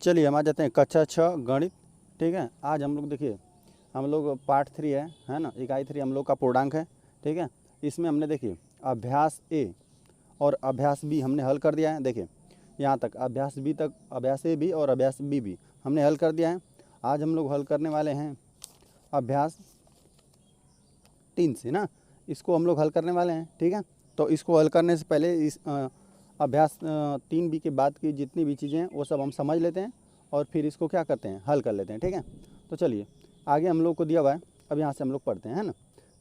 चलिए हम आ जाते हैं कक्षा 6 गणित। ठीक है, आज हम लोग देखिए हम लोग पार्ट 3 है ना, इकाई 3 हम लोग का पूर्णांक है। ठीक है, इसमें हमने देखिए अभ्यास ए और अभ्यास बी हमने हल कर दिया है। देखिए यहाँ तक अभ्यास बी तक, अभ्यास ए भी और अभ्यास बी भी हमने हल कर दिया है। आज हम लोग हल करने वाले हैं अभ्यास 3 से ना, इसको हम लोग हल करने वाले हैं। ठीक है, तो इसको हल करने से पहले इस अभ्यास 3 बी के बाद की जितनी भी चीज़ें हैं वो सब हम समझ लेते हैं और फिर इसको क्या करते हैं, हल कर लेते हैं। ठीक है, तो चलिए आगे हम लोग को दिया हुआ है, अब यहाँ से हम लोग पढ़ते हैं, है ना।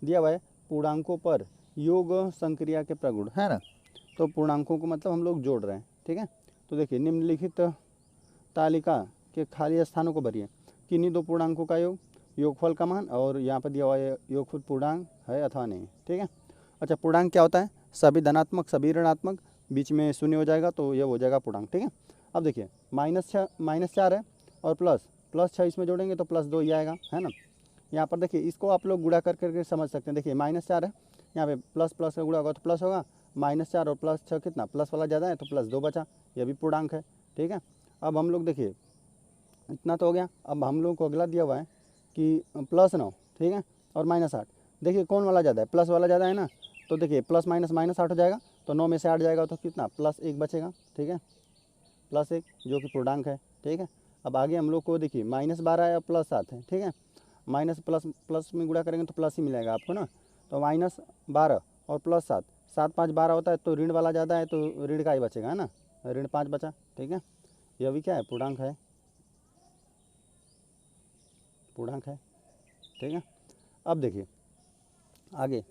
दिया हुआ है पूर्णांकों पर योग संक्रिया के प्रगुण, है ना। तो पूर्णांकों को मतलब हम लोग जोड़ रहे हैं। ठीक है, तो देखिए निम्नलिखित तालिका के खाली स्थानों को भरिए। किन्हीं दो पूर्णांकों का योगफल का मान, और यहाँ पर दिया हुआ है योगफल पूर्णांक है अथवा नहीं। ठीक है, अच्छा पूर्णांक क्या होता है, सभी धनात्मक सभी ऋणात्मक, बीच में शून्य हो जाएगा तो ये हो जाएगा पूर्णांक। ठीक है, अब देखिए -4 है और +6 इसमें जोड़ेंगे तो +2 ही आएगा, है ना। यहाँ पर देखिए इसको आप लोग गुणा करके समझ सकते हैं। देखिए -4 है, यहाँ पे प्लस का गुणा होगा तो प्लस होगा, -4 और +6 कितना, प्लस वाला ज़्यादा है तो +2 बचा, ये भी पूर्णांक है। ठीक है, अब हम लोग देखिए इतना तो हो गया। अब हम लोग को अगला दिया हुआ है कि +9, ठीक है, और -8। देखिए कौन वाला ज़्यादा है, प्लस वाला ज़्यादा है ना, तो देखिए प्लस माइनस -8 हो जाएगा, तो 9 में से 8 जाएगा तो कितना, +1 बचेगा। ठीक है, +1 जो कि पूर्णांक है। ठीक है, अब आगे हम लोग को देखिए -12 है और +7 है। ठीक है, माइनस प्लस में गुणा करेंगे तो प्लस ही मिलेगा आपको ना, तो -12 और +7, 7 5 12 होता है, तो ऋण वाला ज़्यादा है तो ऋण का ही बचेगा, है ना, ऋण 5 बचा। ठीक है, यह भी क्या है, पूर्णांक है, पूर्णांक है। ठीक है, अब देखिए आगे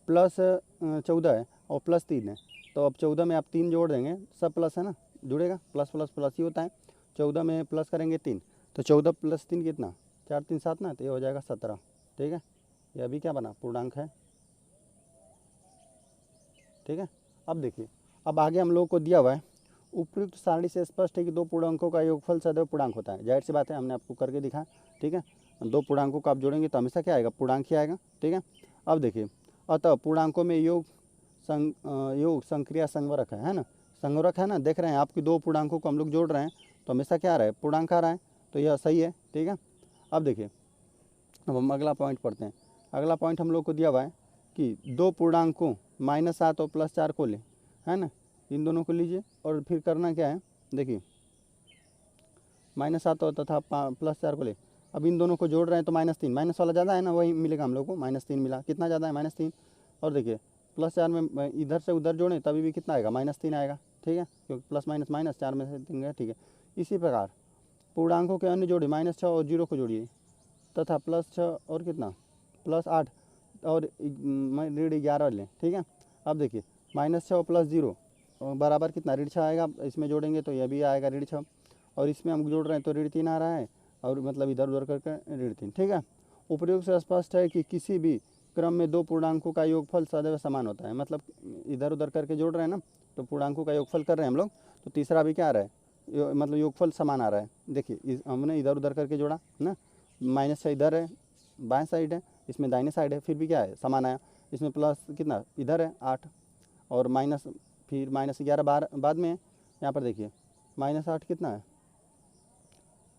+14 है और +3 है, तो अब 14 में आप 3 जोड़ देंगे, सब प्लस है ना, जुड़ेगा, प्लस प्लस प्लस ही होता है। 14 में प्लस करेंगे 3, तो 14 + 3 कितना, 4 3 7 ना, तो ये हो जाएगा 17। ठीक है, यह भी क्या बना, पूर्णांक है। ठीक है, अब देखिए अब आगे हम लोग को दिया हुआ है, उपयुक्त सारणी से स्पष्ट है कि दो पूर्णांकों का योगफल सदैव पूर्णांक होता है। जाहिर सी बात है, हमने आपको करके दिखाया। ठीक है, दो पूर्णांकों को आप जोड़ेंगे तो हमेशा क्या आएगा, पूर्णांक ही आएगा। ठीक है, अब देखिए अतः पूर्णांकों में योग संक्रिया संवरक है ना, संवरक है ना, देख रहे हैं आपकी दो पूर्णांकों को हम लोग जोड़ रहे हैं तो हमेशा क्या आ रहा है, पूर्णांक आ रहा है, तो यह सही है। ठीक है, अब देखिए अब हम अगला पॉइंट पढ़ते हैं। अगला पॉइंट हम लोग को दिया हुआ है कि दो पूर्णांकों -7 और +4 को लें, है ना, इन दोनों को लीजिए और फिर करना क्या है, देखिए -7 और तथा +4 को ले, अब इन दोनों को जोड़ रहे हैं तो -3, माइनस वाला ज़्यादा है ना, वही मिलेगा हम लोग को, -3 मिला, कितना ज़्यादा है, -3। और देखिए +4 में इधर से उधर जोड़ें तभी भी कितना आएगा, -3 आएगा। ठीक है, क्योंकि प्लस माइनस माइनस 4 में से 3 गया। ठीक है, इसी प्रकार पूर्णांकों के अन्य जोड़े -6 और 0 को जोड़िए तथा +6 और कितना, +8 और ऋण 11 लें। ठीक है, अब देखिए -6 और +0 बराबर कितना, ऋण 6 आएगा, इसमें जोड़ेंगे तो यह भी आएगा ऋण 6, और इसमें हम जोड़ रहे हैं तो ऋण 3 आ रहा है, और मतलब इधर उधर करके ऋण 3। ठीक है, उपयुक्त से स्पष्ट है कि किसी भी क्रम में दो पूर्णांकों का योगफल सदैव समान होता है। मतलब इधर उधर करके जोड़ रहे हैं ना, तो पूर्णांकों का योगफल कर रहे हैं हम लोग, तो तीसरा भी क्या आ रहा है, मतलब योगफल समान आ रहा है। देखिए हमने इधर उधर करके जोड़ा ना, -6 इधर है, बाएं साइड है, इसमें दाहिने साइड है, फिर भी क्या है, समान आया। इसमें प्लस कितना इधर है 8, और माइनस फिर -11 बाद में है। यहाँ पर देखिए -8 कितना है,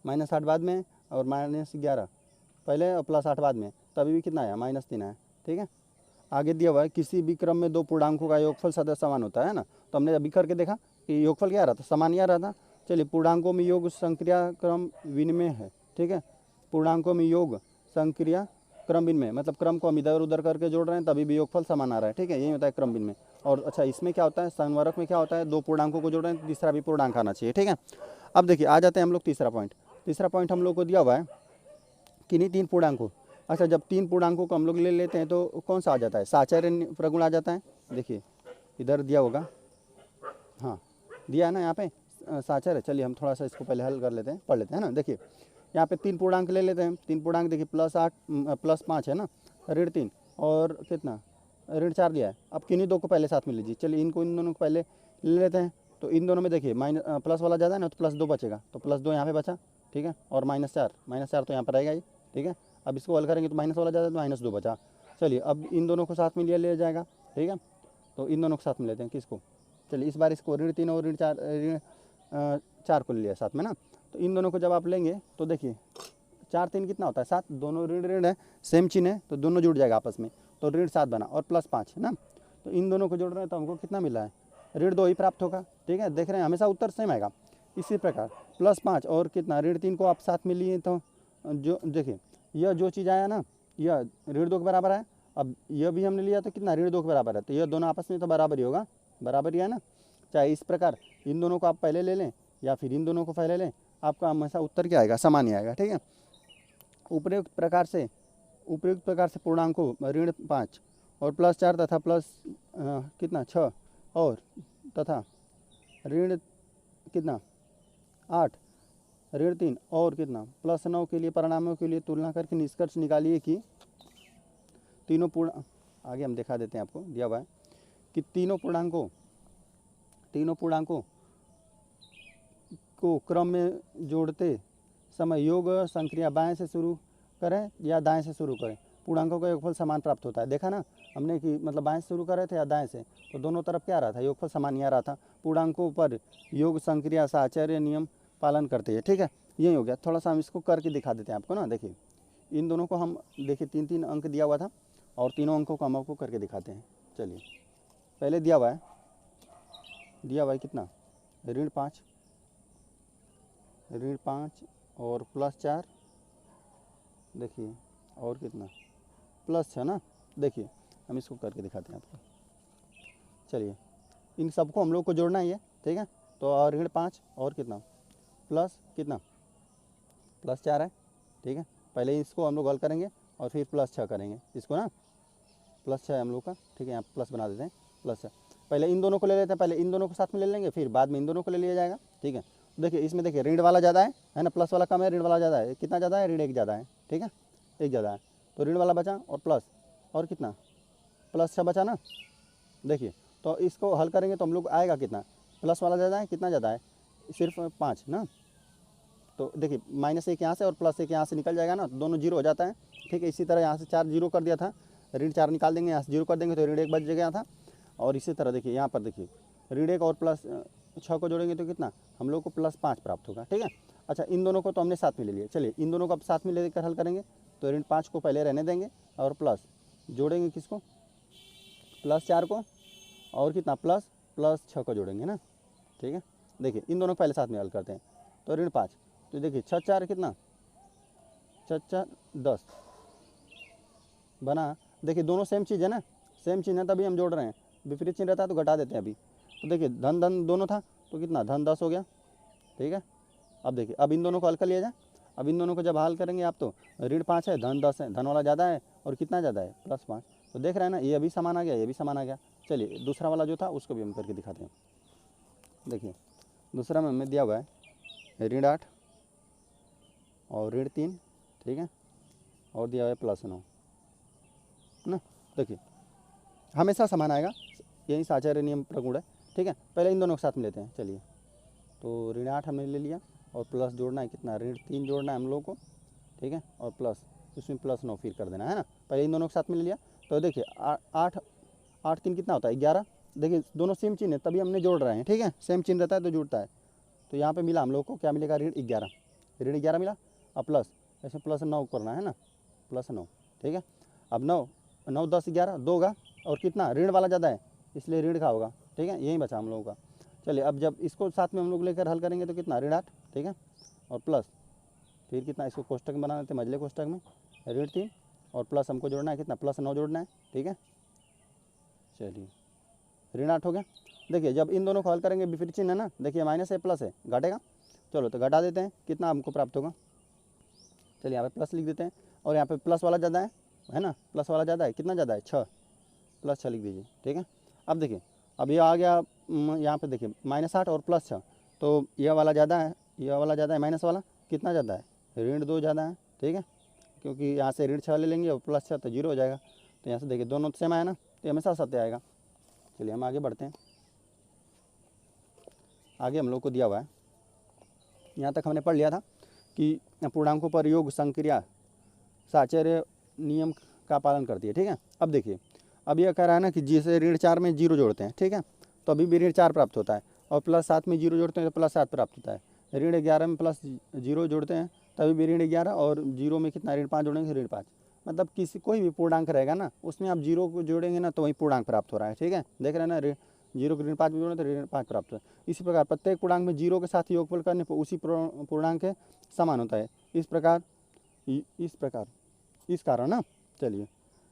-8 बाद में है, और -11 पहले और +8 बाद में, तभी भी कितना आया, -3 आया। ठीक है, आगे दिया हुआ है किसी भी क्रम में दो पूर्णांकों का योगफल सदैव समान होता है ना, तो हमने अभी करके देखा कि योगफल क्या आ रहा था, समान ही आ रहा था। चलिए पूर्णांकों में योग संक्रिया क्रम विनिमय है। ठीक है, पूर्णांकों में योग संक्रिया क्रम विनिमय, मतलब क्रम को हम इधर उधर करके जोड़ रहे हैं तभी भी योगफल समान आ रहा है। ठीक है, यही होता है क्रम विनिमय। और अच्छा इसमें क्या होता है, संवरक में क्या होता है, दो पूर्णांकों को जोड़ रहे हैं तो तीसरा भी पूर्णांक आना चाहिए। ठीक है, अब देखिए आ जाते हैं हम लोग तीसरा पॉइंट। तीसरा पॉइंट हम लोग को दिया हुआ है किन्हीं 3 पूर्णांकों, अच्छा जब 3 पूर्णांकों को हम लोग ले लेते हैं तो कौन सा आ जाता है, साचार्य प्रगुण आ जाता है। देखिए इधर दिया होगा, हाँ दिया है ना यहाँ पे साचार्य। चलिए हम थोड़ा सा इसको पहले हल कर लेते हैं, पढ़ लेते हैं ना। देखिए यहाँ पे 3 पूर्णांक ले लेते हैं, 3 पूर्णांक देखिए +8 +5 है ना, ऋण 3 और कितना, ऋण 4 दिया है। अब किन्हीं दो को पहले साथ में लीजिए, चलिए इनको इन दोनों को पहले ले लेते हैं। तो इन दोनों में देखिए प्लस वाला ज़्यादा है ना, तो +2 बचेगा, तो +2 यहाँ पे बचा। ठीक है, और -4 तो यहाँ पर रहेगा ही। ठीक है, अब इसको हल करेंगे तो माइनस वाला ज़्यादा, तो -2 बचा। चलिए अब इन दोनों को साथ में लिया जाएगा। ठीक है, तो इन दोनों को साथ में लेते हैं, किसको, चलिए इस बार इसको ऋण 3 और 4 को ले लिया साथ में ना, तो इन दोनों को जब आप लेंगे तो देखिए 4 3 कितना होता है 7, दोनों ऋण ऋण है, सेम चिन्ह है तो दोनों जुड़ जाएगा आपस में, तो ऋण 7 बना और प्लस 5 है ना, तो इन दोनों को जोड़ रहे हैं तो हमको कितना मिला है, ऋण 2 ही प्राप्त होगा। ठीक है, देख रहे हैं हमेशा उत्तर सेम आएगा। इसी प्रकार प्लस 5 और कितना ऋण 3 को आप साथ में लिए तो जो देखिए यह जो चीज़ आया ना, यह ऋण 2 के बराबर है। अब यह भी हमने लिया तो कितना ऋण 2 के बराबर है, तो यह दोनों आपस में तो बराबर ही होगा, बराबर ही है ना। चाहे इस प्रकार इन दोनों को आप पहले ले लें या फिर इन दोनों को पहले लें, आपका हमेशा उत्तर क्या आएगा, समान ही आएगा। ठीक है, उपयुक्त प्रकार से पूर्णांकों ऋण 5 और प्लस 4 तथा प्लस कितना 6 और तथा ऋण कितना 8 ऋण 3 और कितना प्लस 9 के लिए परिणामों के लिए तुलना करके निष्कर्ष निकालिए कि तीनों पूर्ण, आगे हम दिखा देते हैं आपको, दिया हुआ है कि तीनों पूर्णांकों को क्रम में जोड़ते समय योग संक्रिया बाएं से शुरू करें या दाएं से शुरू करें, पूर्णांकों का योगफल समान प्राप्त होता है। देखा ना हमने कि मतलब बाएं से शुरू कर रहे थे या दाएं से, तो दोनों तरफ क्या आ रहा था, योगफल समान ही आ रहा था। पूर्णांकों पर योग संक्रिया साहचर्य नियम पालन करते हैं। ठीक है, यही हो गया। थोड़ा सा हम इसको करके दिखा देते हैं आपको ना। देखिए इन दोनों को हम देखिए 3 अंक दिया हुआ था और तीनों अंकों को हम आपको करके दिखाते हैं। चलिए पहले दिया हुआ है कितना ऋण 5 और प्लस 4 देखिए और कितना प्लस 6 ना। देखिए हम इसको करके दिखाते हैं आपको। चलिए इन सबको हम लोग को जोड़ना ही है। ठीक है, तो और ऋण 5 और कितना प्लस 4 है। ठीक है, पहले इसको हम लोग हल करेंगे और फिर प्लस 6 करेंगे इसको ना, प्लस 6 हम लोग का। ठीक है, यहाँ प्लस बना देते हैं प्लस 6। पहले इन दोनों को ले लेते हैं, पहले इन दोनों को साथ में ले लेंगे फिर बाद में इन दोनों को ले लिया जाएगा। ठीक है, देखिए इसमें देखिए ऋण वाला ज़्यादा है ना, प्लस वाला कम है, ऋण वाला ज़्यादा है। कितना ज़्यादा है, ऋण 1 ज़्यादा है। ठीक है, 1 ज़्यादा है, तो ऋण वाला बचा और प्लस और कितना प्लस 6 बचा ना। देखिए तो इसको हल करेंगे तो हम लोग आएगा कितना, प्लस वाला ज़्यादा है, कितना ज़्यादा है सिर्फ 5 ना। तो देखिए -1 यहाँ से और +1 यहाँ से निकल जाएगा ना, तो दोनों जीरो हो जाता है। ठीक है, इसी तरह यहाँ से 4 जीरो कर दिया था, ऋण 4 निकाल देंगे, यहाँ से जीरो कर देंगे तो ऋण 1 बच गया था। और इसी तरह देखिए यहाँ पर देखिए ऋण 1 और प्लस 6 को जोड़ेंगे तो कितना हम लोग को +5 प्राप्त होगा। ठीक है, अच्छा इन दोनों को तो हमने साथ में ले लिया। चलिए इन दोनों को अब साथ में लेकर हल करेंगे, तो ऋण 5 को पहले रहने देंगे और प्लस जोड़ेंगे किसको, +4 को और कितना प्लस 6 को जोड़ेंगे ना। ठीक है, देखिए इन दोनों को पहले साथ में हल करते हैं, तो ऋण 5 तो देखिए 6 4 कितना 6 4 10 बना। देखिए दोनों सेम चीज़ है ना, सेम चिन्ह है तभी हम जोड़ रहे हैं, विपरीत चिन्ह रहता है तो घटा देते हैं अभी। तो देखिए धन दोनों था तो कितना धन 10 हो गया। ठीक है, अब देखिए अब इन दोनों को हल कर लिया जाए। अब इन दोनों को जब हल करेंगे आप तो ऋण 5 है धन 10 है, धन वाला ज़्यादा है और कितना ज़्यादा है +5, तो देख रहे हैं ना ये अभी समान आ गया, ये भी समान आ गया। चलिए दूसरा वाला जो था उसको भी हम करके दिखाते हैं। देखिए दूसरा में हमें दिया हुआ है ऋण 8 और ऋण 3। ठीक है, और दिया हुआ है +9 ना। देखिए हमेशा समान आएगा, यही साहचर्य नियम प्रगुण है। ठीक है, पहले इन दोनों के साथ में लेते हैं। चलिए तो ऋण 8 हमने ले लिया और प्लस जोड़ना है कितना ऋण 3 जोड़ना है हम लोग को। ठीक है, और प्लस उसमें +9 फिर कर देना है ना, पहले इन दोनों के साथ में ले लिया। तो देखिए 8 3 कितना होता है 11। देखिए दोनों सेम चिन्ह है तभी हमने जोड़ रहे हैं। ठीक है, सेम चिन्ह रहता है तो जुड़ता है। तो यहाँ पे मिला हम लोग को क्या मिलेगा, ऋण 11 मिला और प्लस ऐसे +9 करना है ना, +9। ठीक है, अब 9 10 11 2 होगा और कितना ऋण वाला ज़्यादा है इसलिए ऋण का होगा। ठीक है, यही बचा हम लोगों का। चलिए अब जब इसको साथ में हम लोग लेकर हल करेंगे तो कितना ऋण 8। ठीक है, और प्लस फिर कितना इसको कोष्टक में बना देते हैं, मझले कोष्टक में ऋण 3 और प्लस हमको जोड़ना है कितना +9 जोड़ना है। ठीक है, चलिए ऋण 8 हो गया। देखिए जब इन दोनों को हल करेंगे विपरीत चिन्ह है ना, देखिए माइनस है प्लस है घटेगा। चलो तो घटा देते हैं, कितना हमको प्राप्त होगा। चलिए यहाँ पे प्लस लिख देते हैं और यहाँ पे प्लस वाला ज़्यादा है ना, प्लस वाला ज़्यादा है, कितना ज़्यादा है 6 +6 लिख दीजिए। ठीक है, अब देखिए अब ये आ गया यहाँ पे देखिए -8 और +6, तो यह वाला ज़्यादा है, माइनस वाला कितना ज़्यादा है ऋण 2 ज़्यादा है। ठीक है, क्योंकि यहाँ से ऋण 6 ले लेंगे और +6 तो 0 हो जाएगा। तो यहाँ से देखिए दोनों सेम आया ना, तो हमेशा सत्य आएगा। चलिए हम आगे बढ़ते हैं। आगे हम लोग को दिया हुआ है, यहाँ तक हमने पढ़ लिया था कि पूर्णांकों पर योग संक्रिया साहचर्य नियम का पालन करती है। ठीक है, अब देखिए अब यह कह रहा है ना कि जैसे ऋण 4 में 0 जोड़ते हैं, ठीक है, तो अभी भी ऋण 4 प्राप्त होता है और +7 में 0 जोड़ते हैं तो +7 प्राप्त होता है। ऋण 11 में +0 जोड़ते हैं तभी भी ऋण 11, और 0 में कितना ऋण 5 जोड़ेंगे ऋण 5। मतलब किसी कोई भी पूर्णांक रहेगा ना, उसमें आप 0 को जोड़ेंगे ना तो वही पूर्णांक प्राप्त हो रहा है। ठीक है, देख रहे हैं ना, 0 को ऋण 5 में जोड़ें तो ऋण 5 प्राप्त हो। इसी प्रकार प्रत्येक पूर्णांक में 0 के साथ योगफल करने पर उसी पूर्णांक के समान होता है। इस कारण ना, चलिए,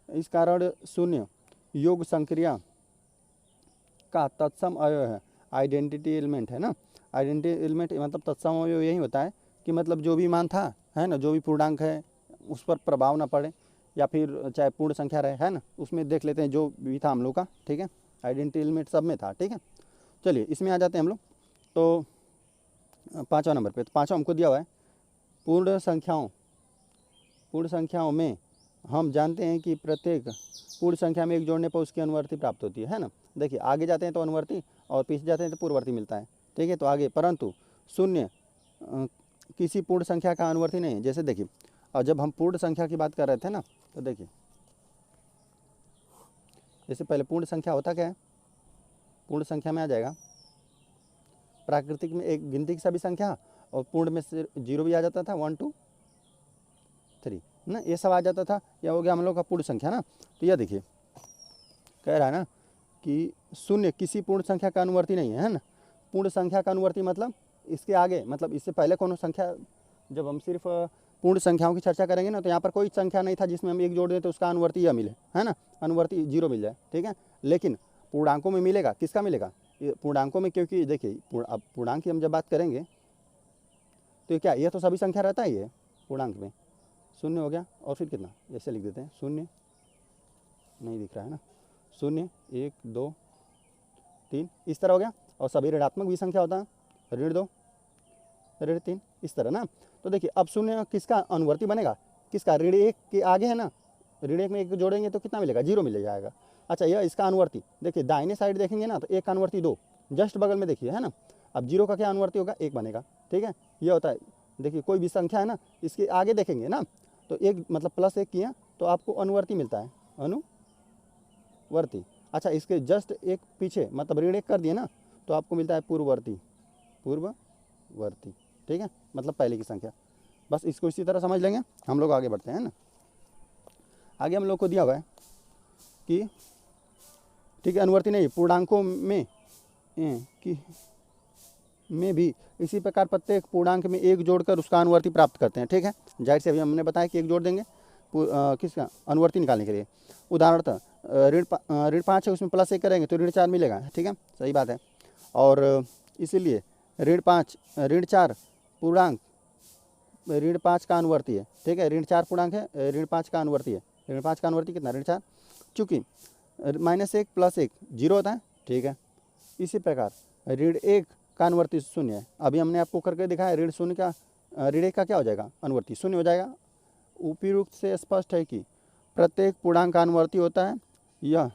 इस कारण शून्य योग संक्रिया का तत्सम अवयव है, आइडेंटिटी एलिमेंट है ना। आइडेंटिटी एलिमेंट मतलब तत्सम अवयव यही होता है कि मतलब जो भी मान था, है ना, जो भी पूर्णांक है उस पर प्रभाव ना पड़े, या फिर चाहे पूर्ण संख्या रहे, है ना, उसमें देख लेते हैं जो भी था हम लोग का। ठीक है, आइडेंटिटी एलिमेंट सब में था। ठीक है, चलिए इसमें आ जाते हैं हम लोग। तो 5वां नंबर पे, तो 5वां हमको दिया हुआ है पूर्ण संख्याओं में हम जानते हैं कि प्रत्येक पूर्ण संख्या में 1 जोड़ने पर उसकी अनुवर्ती प्राप्त होती है ना। देखिए आगे जाते हैं तो अनुवर्ती, और पीछे जाते हैं तो पूर्ववर्ती मिलता है। ठीक है, तो आगे, परंतु शून्य किसी पूर्ण संख्या का अनुवर्ती नहीं है। जैसे देखिए, और जब हम पूर्ण संख्या की बात कर रहे थे ना, तो देखिए जैसे पहले पूर्ण संख्या होता क्या है, पूर्ण संख्या में आ जाएगा प्राकृतिक में एक गिनती की सभी संख्या, और पूर्ण में से 0 भी आ जाता था, 1 2 3 ना, ये सब आ जाता था। यह हो गया हम लोग का पूर्ण संख्या ना। तो यह देखिए कह रहा है ना कि शून्य किसी पूर्ण संख्या का अनुवर्ती नहीं है ना। पूर्ण संख्या का अनुवर्ती मतलब इसके आगे, मतलब इससे पहले कोनो संख्या, जब हम सिर्फ पूर्ण संख्याओं की चर्चा करेंगे ना, तो यहाँ पर कोई संख्या नहीं था जिसमें हम 1 जोड़ दें तो उसका अनुवर्ती यह मिले, है ना, अनुवर्ती 0 मिल जाए। ठीक है, लेकिन पूर्णांकों में मिलेगा, किसका मिलेगा, ये पूर्णांकों में, क्योंकि देखिए अब पूर्णांक की हम जब बात करेंगे तो क्या ये तो सभी संख्या रहता ही है पूर्णांक में। शून्य हो गया, और फिर कितना, ऐसे लिख देते हैं, शून्य नहीं दिख रहा है ना, 0 1 2 3 इस तरह हो गया। और सभी ऋणात्मक भी संख्या होता है, ऋण 2 ऋण 3 इस तरह ना। तो देखिए अब शून्य किसका अनुवर्ती बनेगा, किसका, ऋण 1 के आगे है ना, ऋण 1 में 1 जोड़ेंगे तो कितना मिलेगा, 0 मिल जाएगा। अच्छा, यह इसका अनुवर्ती, देखिए दाहिने साइड देखेंगे ना तो 1 का अनुवर्ती 2, जस्ट बगल में देखिए, है ना। अब 0 का क्या अनुवर्ती होगा, 1 बनेगा। ठीक है, यह होता है। देखिए कोई भी संख्या है ना, इसके आगे देखेंगे ना तो 1 मतलब +1 किया तो आपको अनुवर्ती मिलता है, अनुवर्ती। अच्छा, इसके जस्ट एक पीछे मतलब ऋण 1 कर दिए ना तो आपको मिलता है पूर्ववर्ती। ठीक है, मतलब पहले की संख्या। बस इसको इसी तरह समझ लेंगे, हम लोग आगे बढ़ते हैं ना। आगे हम लोग को दिया हुआ है कि ठीक है, अनुवर्ती नहीं, पूर्णांकों में भी इसी प्रकार प्रत्येक पूर्णांक में 1 जोड़कर उसका अनुवर्ती प्राप्त करते हैं। ठीक है, जाहिर से अभी हमने बताया कि 1 जोड़ देंगे किसका, अनुवर्ती निकालने के लिए। उदाहरणतः ऋण 5 है, उसमें +1 करेंगे तो ऋण 4 मिलेगा। ठीक है, सही बात है। और इसीलिए ऋण 4 पूर्णांक ऋण 5 का अनुवर्ती है। ठीक है, ऋण 4 पूर्णांक है, ऋण 5 का अनुवर्ती है। ऋण 5 का अनुवर्ती कितना, ऋण 4, चूँकि -1 +1 0 होता है। ठीक है, इसी प्रकार ऋण 1 का अनुवर्ती 0 है। अभी हमने आपको करके दिखाया, ऋण 1 का क्या हो जाएगा, अनुवर्ती 0 हो जाएगा। उपयुक्त से स्पष्ट है कि प्रत्येक पूर्णांक का अनुवर्ती होता है, यह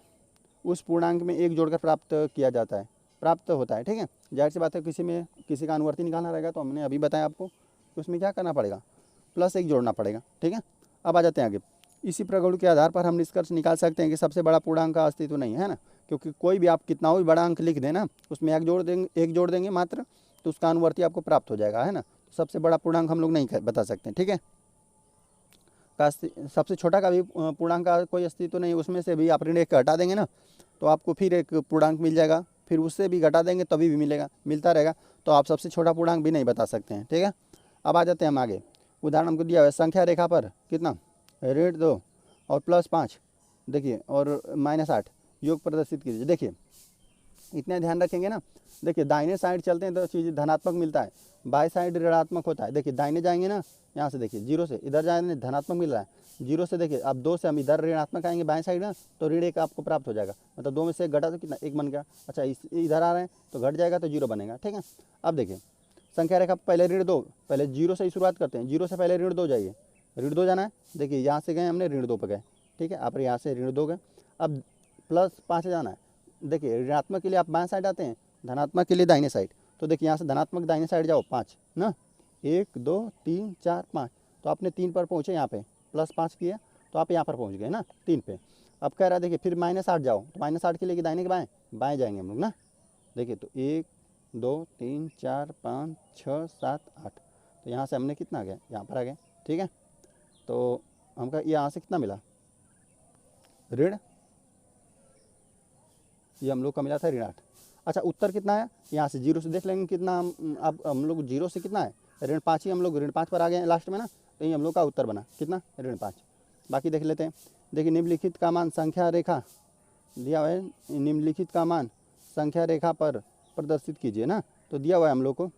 उस पूर्णांक में 1 जोड़कर प्राप्त होता है। ठीक है, जाहिर सी बात है, किसी का अनुवर्ती निकालना रहेगा तो हमने अभी बताया आपको कि उसमें क्या करना पड़ेगा, +1 जोड़ना पड़ेगा। ठीक है, अब आ जाते हैं आगे। इसी प्रगुण के आधार पर हम निष्कर्ष निकाल सकते हैं कि सबसे बड़ा पूर्णांक का अस्तित्व नहीं है ना, क्योंकि कोई भी आप कितना भी बड़ा अंक लिख देना, उसमें 1 जोड़ देंगे मात्र, तो उसका अनुवर्ती आपको प्राप्त हो जाएगा, है ना। तो सबसे बड़ा पूर्णांक हम लोग नहीं बता सकते। ठीक है, सबसे छोटा का भी पूर्णांक का कोई अस्तित्व नहीं, उसमें से भी आप ऋण 1 हटा देंगे ना तो आपको फिर एक पूर्णांक मिल जाएगा, फिर उससे भी घटा देंगे तभी भी मिलता रहेगा। तो आप सबसे छोटा पूर्णांक भी नहीं बता सकते हैं। ठीक है, अब आ जाते हैं हम आगे। उदाहरण हमको दिया हुआ है, संख्या रेखा पर कितना, ऋण 2 और +5, देखिए, और -8 योग प्रदर्शित कीजिए। देखिए इतना ध्यान रखेंगे ना, देखिए दाहिने साइड चलते हैं तो चीज़ धनात्मक मिलता है, बाएं साइड ऋणात्मक होता है। देखिए दाहिने जाएंगे ना, यहाँ से देखिए 0 से इधर जाएंगे धनात्मक मिल रहा है, 0 से देखिए अब 2 से हम इधर ऋणात्मक आएंगे बाएं साइड ना, तो ऋण 1 आपको प्राप्त हो जाएगा। मतलब 2 में से 1 घटा तो कितना, 1 बन गया। अच्छा, इधर आ रहे हैं तो घट जाएगा तो 0 बनेगा। ठीक है, अब देखिए संख्या रेखा पहले ऋण 2, पहले 0 से ही शुरुआत करते हैं, 0 से पहले ऋण 2 जाइए, ऋण 2 जाना है। देखिए यहाँ से गए हमने ऋण 2 पर गए। ठीक है, आप यहाँ से ऋण 2 गए, अब +5 जाना है। देखिए ऋणात्मक के लिए आप बाएं साइड आते हैं, धनात्मक के लिए दाहिने साइड। तो देखिए यहाँ से धनात्मक दाहिने साइड जाओ, 5 ना, 1 2 3 4 5, तो आपने 3 पर पहुँचे, यहाँ पे +5 किया तो आप यहाँ पर पहुँच गए ना 3 पे। अब कह रहा है देखिए फिर -8 जाओ, तो -8 के लिए दाहिने के बाएँ जाएंगे हम लोग ना। देखिए तो 1 2 3 4 5 6 7 8। तो यहाँ से हमने कितना आ गया, यहाँ पर आ गया। ठीक है, तो हमका यहाँ से कितना मिला, ऋण, ये हम लोग का मिला था ऋण 8। अच्छा, उत्तर कितना है, यहाँ से जीरो से देख लेंगे कितना। अब हम लोग जीरो से कितना है, ऋण 5 ही, हम लोग ऋण 5 पर आ गए हैं लास्ट में ना, तो ये हम लोग का उत्तर बना कितना, ऋण 5। बाकी देख लेते हैं। देखिए, निम्नलिखित का मान संख्या रेखा दिया हुआ है, निम्नलिखित का मान संख्या रेखा पर प्रदर्शित कीजिए ना। तो दिया हुआ है हम लोग को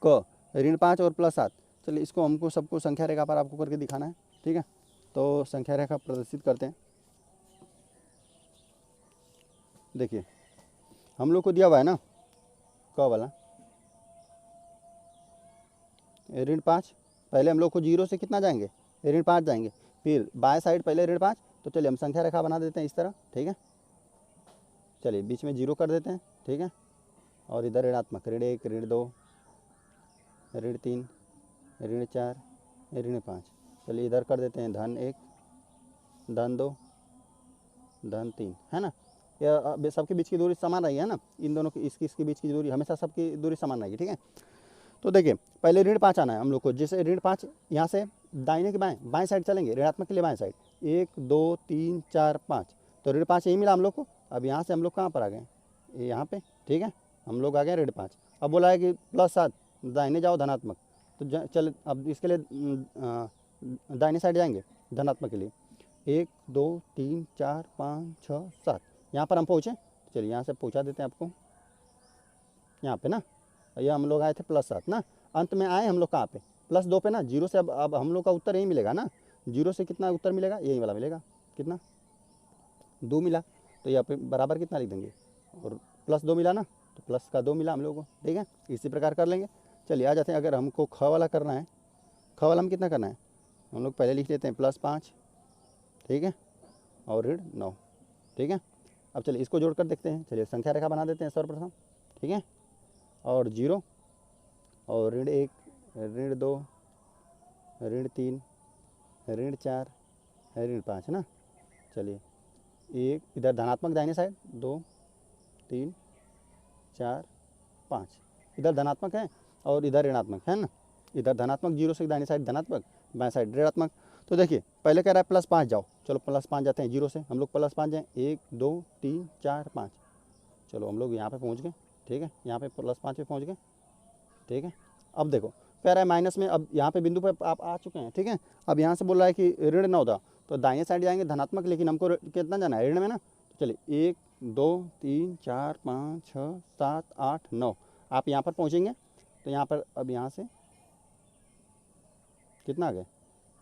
क ऋण 5 और +7। चलिए, इसको हमको सबको संख्या रेखा पर आपको करके दिखाना है। ठीक है, तो संख्या रेखा प्रदर्शित करते हैं। देखिए, हम लोग को दिया हुआ है ना क वाला ऋण 5। पहले हम लोग को जीरो से कितना जाएंगे, ऋण 5 जाएंगे, फिर बाएं साइड पहले ऋण 5। तो चलिए हम संख्या रेखा बना देते हैं इस तरह। ठीक है, चलिए बीच में जीरो कर देते हैं। ठीक है, और इधर ऋणात्मक ऋण 1 ऋण 2 ऋण 3 ऋण 4 ऋण 5। चलिए इधर कर देते हैं धन 1 धन 2 धन 3, है ना। यह सबके बीच की दूरी समान रही है ना, इन दोनों की इसकी बीच की दूरी हमेशा सबकी दूरी समान रहेगी। ठीक है, तो देखिए पहले ऋण 5 आना है हम लोग को। जैसे ऋण 5 यहाँ से दाहिने के बाएं साइड चलेंगे, ऋणात्मक के लिए बाएं साइड 1 2 3 4 5। तो ऋण 5 यही मिला हम लोग को। अब यहाँ से हम लोग कहाँ पर आ गए, यहाँ पे। ठीक है, हम लोग आ गए ऋण 5। अब बोला है कि +7 दाहिने जाओ धनात्मक। तो चल अब इसके लिए दाहिने साइड जाएंगे धनात्मक के लिए 1 2 3 4 5 6 7। यहाँ पर हम पहुँचे, चलिए यहाँ से पहुँचा देते हैं आपको यहाँ पे ना। ये हम लोग आए थे +7 ना, अंत में आए हम लोग कहाँ पे, +2 पे ना। जीरो से अब हम लोग का उत्तर यही मिलेगा ना। जीरो से कितना उत्तर मिलेगा, यही वाला मिलेगा, कितना 2 मिला। तो यहाँ पे बराबर कितना लिख देंगे, और +2 मिला ना, तो प्लस का 2 मिला हम लोग को। ठीक है, इसी प्रकार कर लेंगे। चलिए आ जाते हैं, अगर हमको ख वाला करना है, ख वाला में कितना करना है, हम लोग पहले लिख लेते हैं +5। ठीक है, और ऋण 9। ठीक है, अब चलिए इसको जोड़ कर देखते हैं। चलिए संख्या रेखा बना देते हैं सर्वप्रथम। ठीक है, और 0 और ऋण 1 ऋण 2 ऋण 3 ऋण 4 ऋण 5 है ना। चलिए एक इधर धनात्मक दाहिने साइड 2 3 4 5, इधर धनात्मक है और इधर ऋणात्मक है ना। इधर धनात्मक, जीरो से दाहिने साइड धनात्मक, बाएं साइड ऋणात्मक। तो देखिए पहले कह रहा है +5 जाओ, चलो +5 जाते हैं। जीरो से हम लोग +5 जाएँ, 1 2 3 4 5। चलो हम लोग यहाँ पे पहुँच गए। ठीक है, यहाँ पे +5 पे पहुँच गए। ठीक है, अब देखो कह रहा है माइनस में। अब यहाँ पे बिंदु पे आप आ चुके हैं। ठीक है, अब यहाँ से बोल रहा है कि ऋण 9 था, तो दाहिने साइड जाएंगे धनात्मक, लेकिन हमको कितना जाना है, ऋण में ना। तो चलिए 1 2 3 4 5 6 7 8 9, आप यहाँ पर पहुँचेंगे। तो यहाँ पर अब यहाँ से कितना आ गए,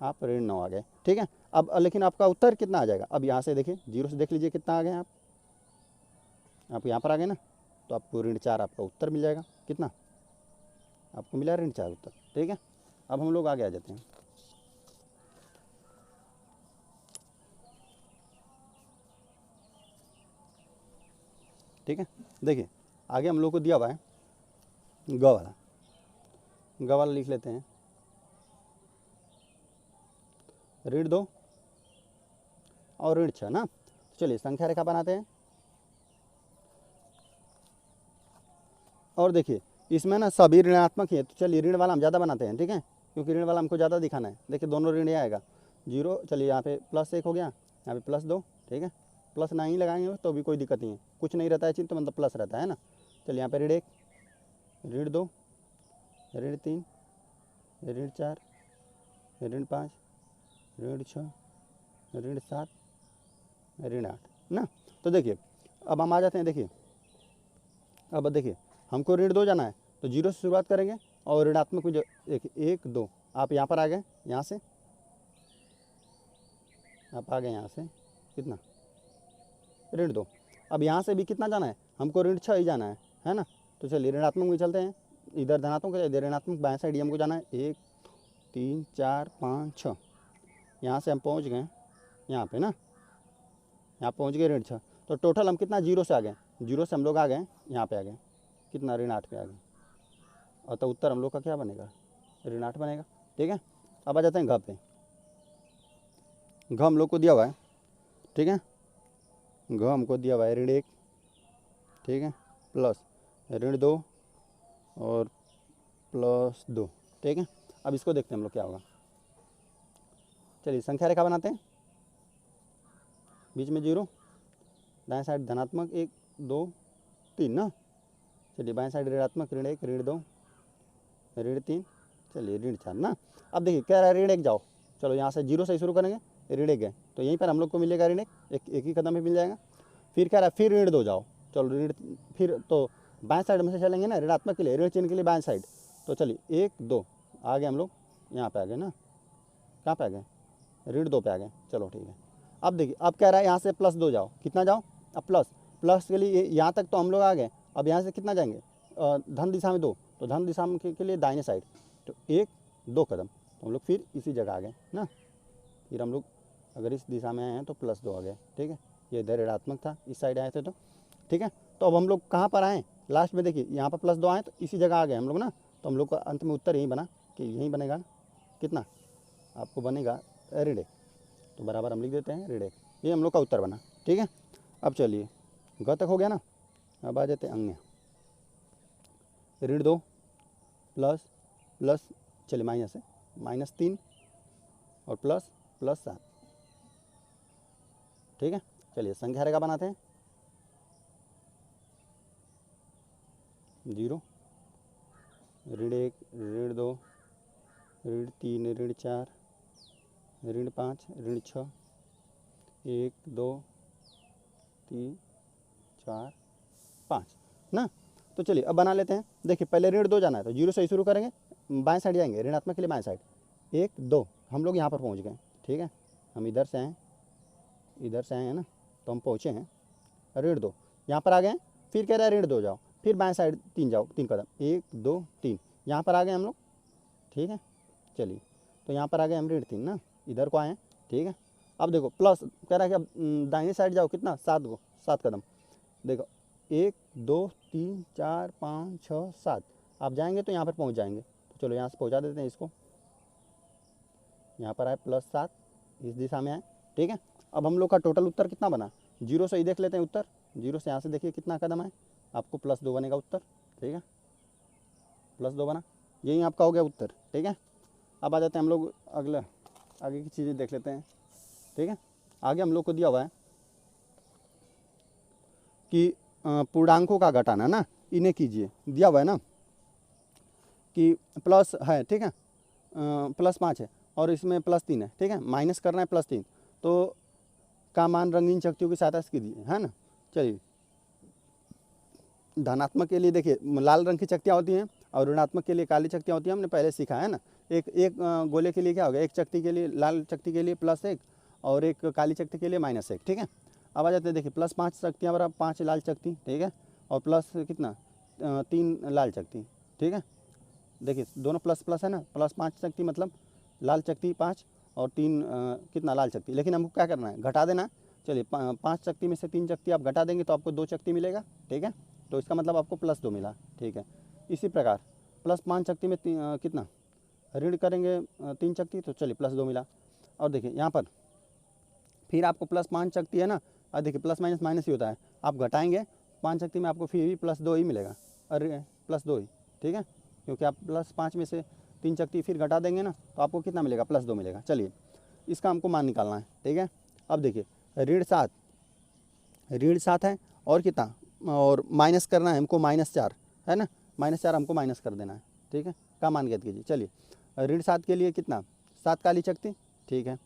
आप ऋण 9 आ गए। ठीक है, अब लेकिन आपका उत्तर कितना आ जाएगा, अब यहाँ से देखिए जीरो से देख लीजिए कितना आ गए आप यहाँ पर आ गए ना। तो आपको ऋण 4 आपका उत्तर मिल जाएगा। कितना आपको मिला, ऋण 4 उत्तर। ठीक है, अब हम लोग आगे आ जाते हैं। ठीक है, देखिए आगे हम लोग को दिया हुआ है ग वाला। ग वाला लिख लेते हैं ऋण 2 और ऋण 6 ना। तो चलिए संख्या रेखा बनाते हैं। और देखिए इसमें ना सभी ऋणात्मक ही है, तो चलिए ऋण वाला हम ज़्यादा बनाते हैं। ठीक है, क्योंकि ऋण वाला हमको ज़्यादा दिखाना है। देखिए दोनों ऋण ही आएगा, जीरो। चलिए यहाँ पे +1 हो गया, यहाँ पे +2। ठीक है, प्लस नहीं लगाएंगे तो भी कोई दिक्कत नहीं है, कुछ नहीं रहता है चिन्ह तो मतलब प्लस रहता है ना। चलिए यहाँ पे ऋण 1 ऋण 2 ऋण 3 ऋण 4 ऋण 5 ऋण 6 ऋण 7 ऋण 8 ना। तो देखिए अब हम आ जाते हैं। देखिए अब देखिए हमको ऋण 2 जाना है, तो जीरो से शुरुआत करेंगे और ऋणात्मक में जो देखिए 1 2, आप यहाँ पर आ गए, यहाँ से आप आ गए, यहाँ से कितना ऋण 2। अब यहाँ से भी कितना जाना है, हमको ऋण 6 ही जाना है ना। तो चलिए ऋणात्मक में चलते हैं, इधर धनात्मक है, इधर ऋणात्मक, बाएं साइड हमको जाना है 1 3 4 5 6। यहाँ से हम पहुँच गए यहाँ पे ना, यहाँ पहुँच गए ऋण 6। तो टोटल हम कितना जीरो से आ गए, जीरो से हम लोग आ गए यहाँ पे आ गए, कितना ऋण 8 पे आ गए। और तो उत्तर हम लोग का क्या बनेगा, ऋण 8 बनेगा। ठीक है, अब आ जाते हैं घ पे। घ हम लोग को दिया हुआ है। ठीक है, घ हमको दिया हुआ है ऋण 1। ठीक है, प्लस ऋण 2 और +2, ठीक है। अब इसको देखते हैं हम लोग क्या होगा। चलिए संख्या रेखा बनाते हैं, बीच में 0, दाएं साइड धनात्मक 1 2 3 ना। चलिए बाएं साइड ऋणात्मक ऋण 1 ऋण 2 ऋण 3, चलिए ऋण 4 ना। अब देखिए कह रहा है ऋण 1 जाओ, चलो यहाँ से 0 से ही शुरू करेंगे, ऋण 1 गए तो यहीं पर हम लोग को मिलेगा ऋण 1, एक ही कदम में मिल जाएगा। फिर कह रहा है फिर ऋण 2 जाओ, चलो ऋण, फिर तो बाएं साइड में से चलेंगे ना, ऋणात्मक के लिए ऋण चिन्ह के लिए बाएं साइड, तो चलिए 1 2 आ गए हम लोग, यहाँ पे आ गए ना, कहाँ पे आ गए, ऋण 2 पे आ गए, चलो ठीक है। अब देखिए अब कह रहा है यहाँ से +2 जाओ, कितना जाओ, अब प्लस के लिए यहाँ तक तो हम लोग आ गए, अब यहाँ से कितना जाएंगे, धन दिशा में 2, तो धन दिशा में के लिए दाहिने साइड, तो 1 2 कदम, तो हम लोग फिर इसी जगह आ गए ना। फिर हम लोग अगर इस दिशा में आए हैं तो +2 आ गए, ठीक है। ये इधर ऋणात्मक था, इस साइड आए थे तो ठीक है। तो अब हम लोग कहाँ पर आए, लास्ट में देखिए यहाँ पर +2 आए तो इसी जगह आ गए हम लोग ना, तो हम लोग का अंत में उत्तर यही बना कि यही बनेगा ना, कितना आपको बनेगा ऋण 1, तो बराबर हम लिख देते हैं ऋण 1, ये हम लोग का उत्तर बना, ठीक है। अब चलिए ग तक हो गया ना, अब आ जाते हैं अन्य, ऋण 2 प्लस चलिए माइनस है, -3 और +7, ठीक है। चलिए संख्या रेखा बनाते हैं, 0 ऋण 1 ऋण 2 ऋण 3 ऋण 4 ऋण 5 ऋण 6, 1 2 3 4 5 ना। तो चलिए अब बना लेते हैं, देखिए पहले ऋण 2 जाना है तो 0 से ही शुरू करेंगे, बाएं साइड जाएंगे, ऋणात्मक के लिए बाएं साइड, 1 2 हम लोग यहाँ पर पहुँच गए, ठीक है। हम इधर से आए हैं ना, तो हम पहुँचे हैं ऋण 2, यहाँ पर आ गए, फिर कह रहा है ऋण 2 जाओ, फिर बाएं साइड 3 जाओ, 3 कदम, 1 2 3 यहाँ पर आ गए हम लोग, ठीक है। चलिए तो यहाँ पर आ गए हम ऋण 3 ना, इधर को आए हैं, ठीक है। अब देखो प्लस कह रहा है कि अब दाहिनी साइड जाओ, कितना 7 कदम, देखो 1 2 3 4 5 6 7, आप जाएंगे तो यहाँ पर पहुँच जाएंगे, तो चलो यहाँ से पहुँचा देते हैं इसको, यहाँ पर आए +7, इस दिशा में आए, ठीक है। अब हम लोग का टोटल उत्तर कितना बना, 0 से ही देख लेते हैं उत्तर, 0 से यहाँ से देखिए कितना कदम है, आपको +2 बनेगा उत्तर, ठीक है, +2 बना, यही आपका हो गया उत्तर, ठीक है। अब आ जाते हैं हम लोग आगे की चीज़ें देख लेते हैं, ठीक है। आगे हम लोग को दिया हुआ है कि पूर्णांकों का घटाना ना, इन्हें कीजिए, दिया हुआ है ना कि प्लस है, ठीक है, +5 है और इसमें +3 है, ठीक है, माइनस करना है +3, तो का मान रंगीन शक्तियों की सहायता से कीजिए, है ना। चलिए धनात्मक के लिए देखिए लाल रंग की चक्तियाँ होती हैं और ऋणात्मक के लिए काली चक्तियाँ होती हैं, हमने पहले सीखा है ना। एक गोले के लिए क्या होगा, एक चक्ति के लिए, लाल चक्ति के लिए +1 और एक काली चक्ति के लिए -1, ठीक है। अब आ जाते हैं देखिए +5 चक्तियाँ बराबर 5 लाल चक्ति, ठीक है, और प्लस कितना 3 लाल चक्ति, ठीक है। देखिए दोनों प्लस है ना, +5 चक्ति मतलब लाल चक्ति 5 और 3 कितना लाल चक्ति, लेकिन हमको क्या करना है, घटा देना है। चलिए 5 चक्ति में से 3 चक्ति आप घटा देंगे तो आपको 2 चक्ति मिलेगा, ठीक है, तो इसका मतलब आपको +2 मिला, ठीक है। इसी प्रकार +5 चक्ति में कितना ऋण करेंगे 3 चक्ति, तो चलिए +2 मिला। और देखिए यहाँ पर फिर आपको +5 चक्ति है ना, और देखिए प्लस माइनस माइनस ही होता है, आप घटाएंगे 5 चक्ति में आपको फिर भी +2 ही मिलेगा, अरे +2 ही, ठीक है, क्योंकि आप +5 में से 3 चक्ति फिर घटा देंगे ना, तो आपको कितना मिलेगा, +2 मिलेगा। चलिए इसका हमको मान निकालना है, ठीक है। अब देखिए ऋण 7 है और कितना, और माइनस करना है हमको -4 है ना, -4 हमको माइनस कर देना है, ठीक है, का मान ज्ञात कीजिए। चलिए ऋण 7 के लिए कितना 7 काली चक्ति, ठीक है।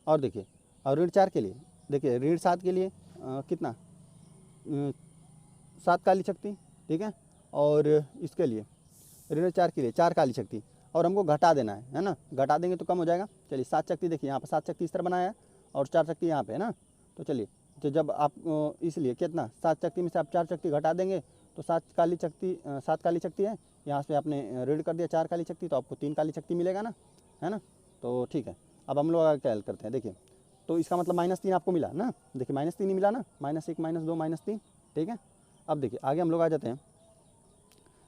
और देखिए और ऋण 4 के लिए, देखिए ऋण 7 के लिए कितना 7 काली शक्ति, ठीक है, और इसके लिए ऋण 4 के लिए 4 काली शक्ति, और हमको घटा देना है ना, घटा देंगे तो कम हो जाएगा। चलिए 7 शक्ति देखिए यहाँ पर 7 शक्ति इस तरह बनाया है और 4 शक्ति यहाँ पे है ना, तो चलिए तो जब आप इसलिए कितना 7 शक्ति में से आप 4 शक्ति घटा देंगे तो 7 काली शक्ति है, यहाँ से आपने ऋण कर दिया 4 काली शक्ति, तो आपको 3 काली शक्ति मिलेगा ना, है ना। तो ठीक है, अब हम लोग आगे क्या करते हैं, देखिए तो इसका मतलब -3 आपको मिला ना, देखिए -3 ही मिला ना, -1 -2 -3, ठीक है। अब देखिए आगे हम लोग आ जाते हैं,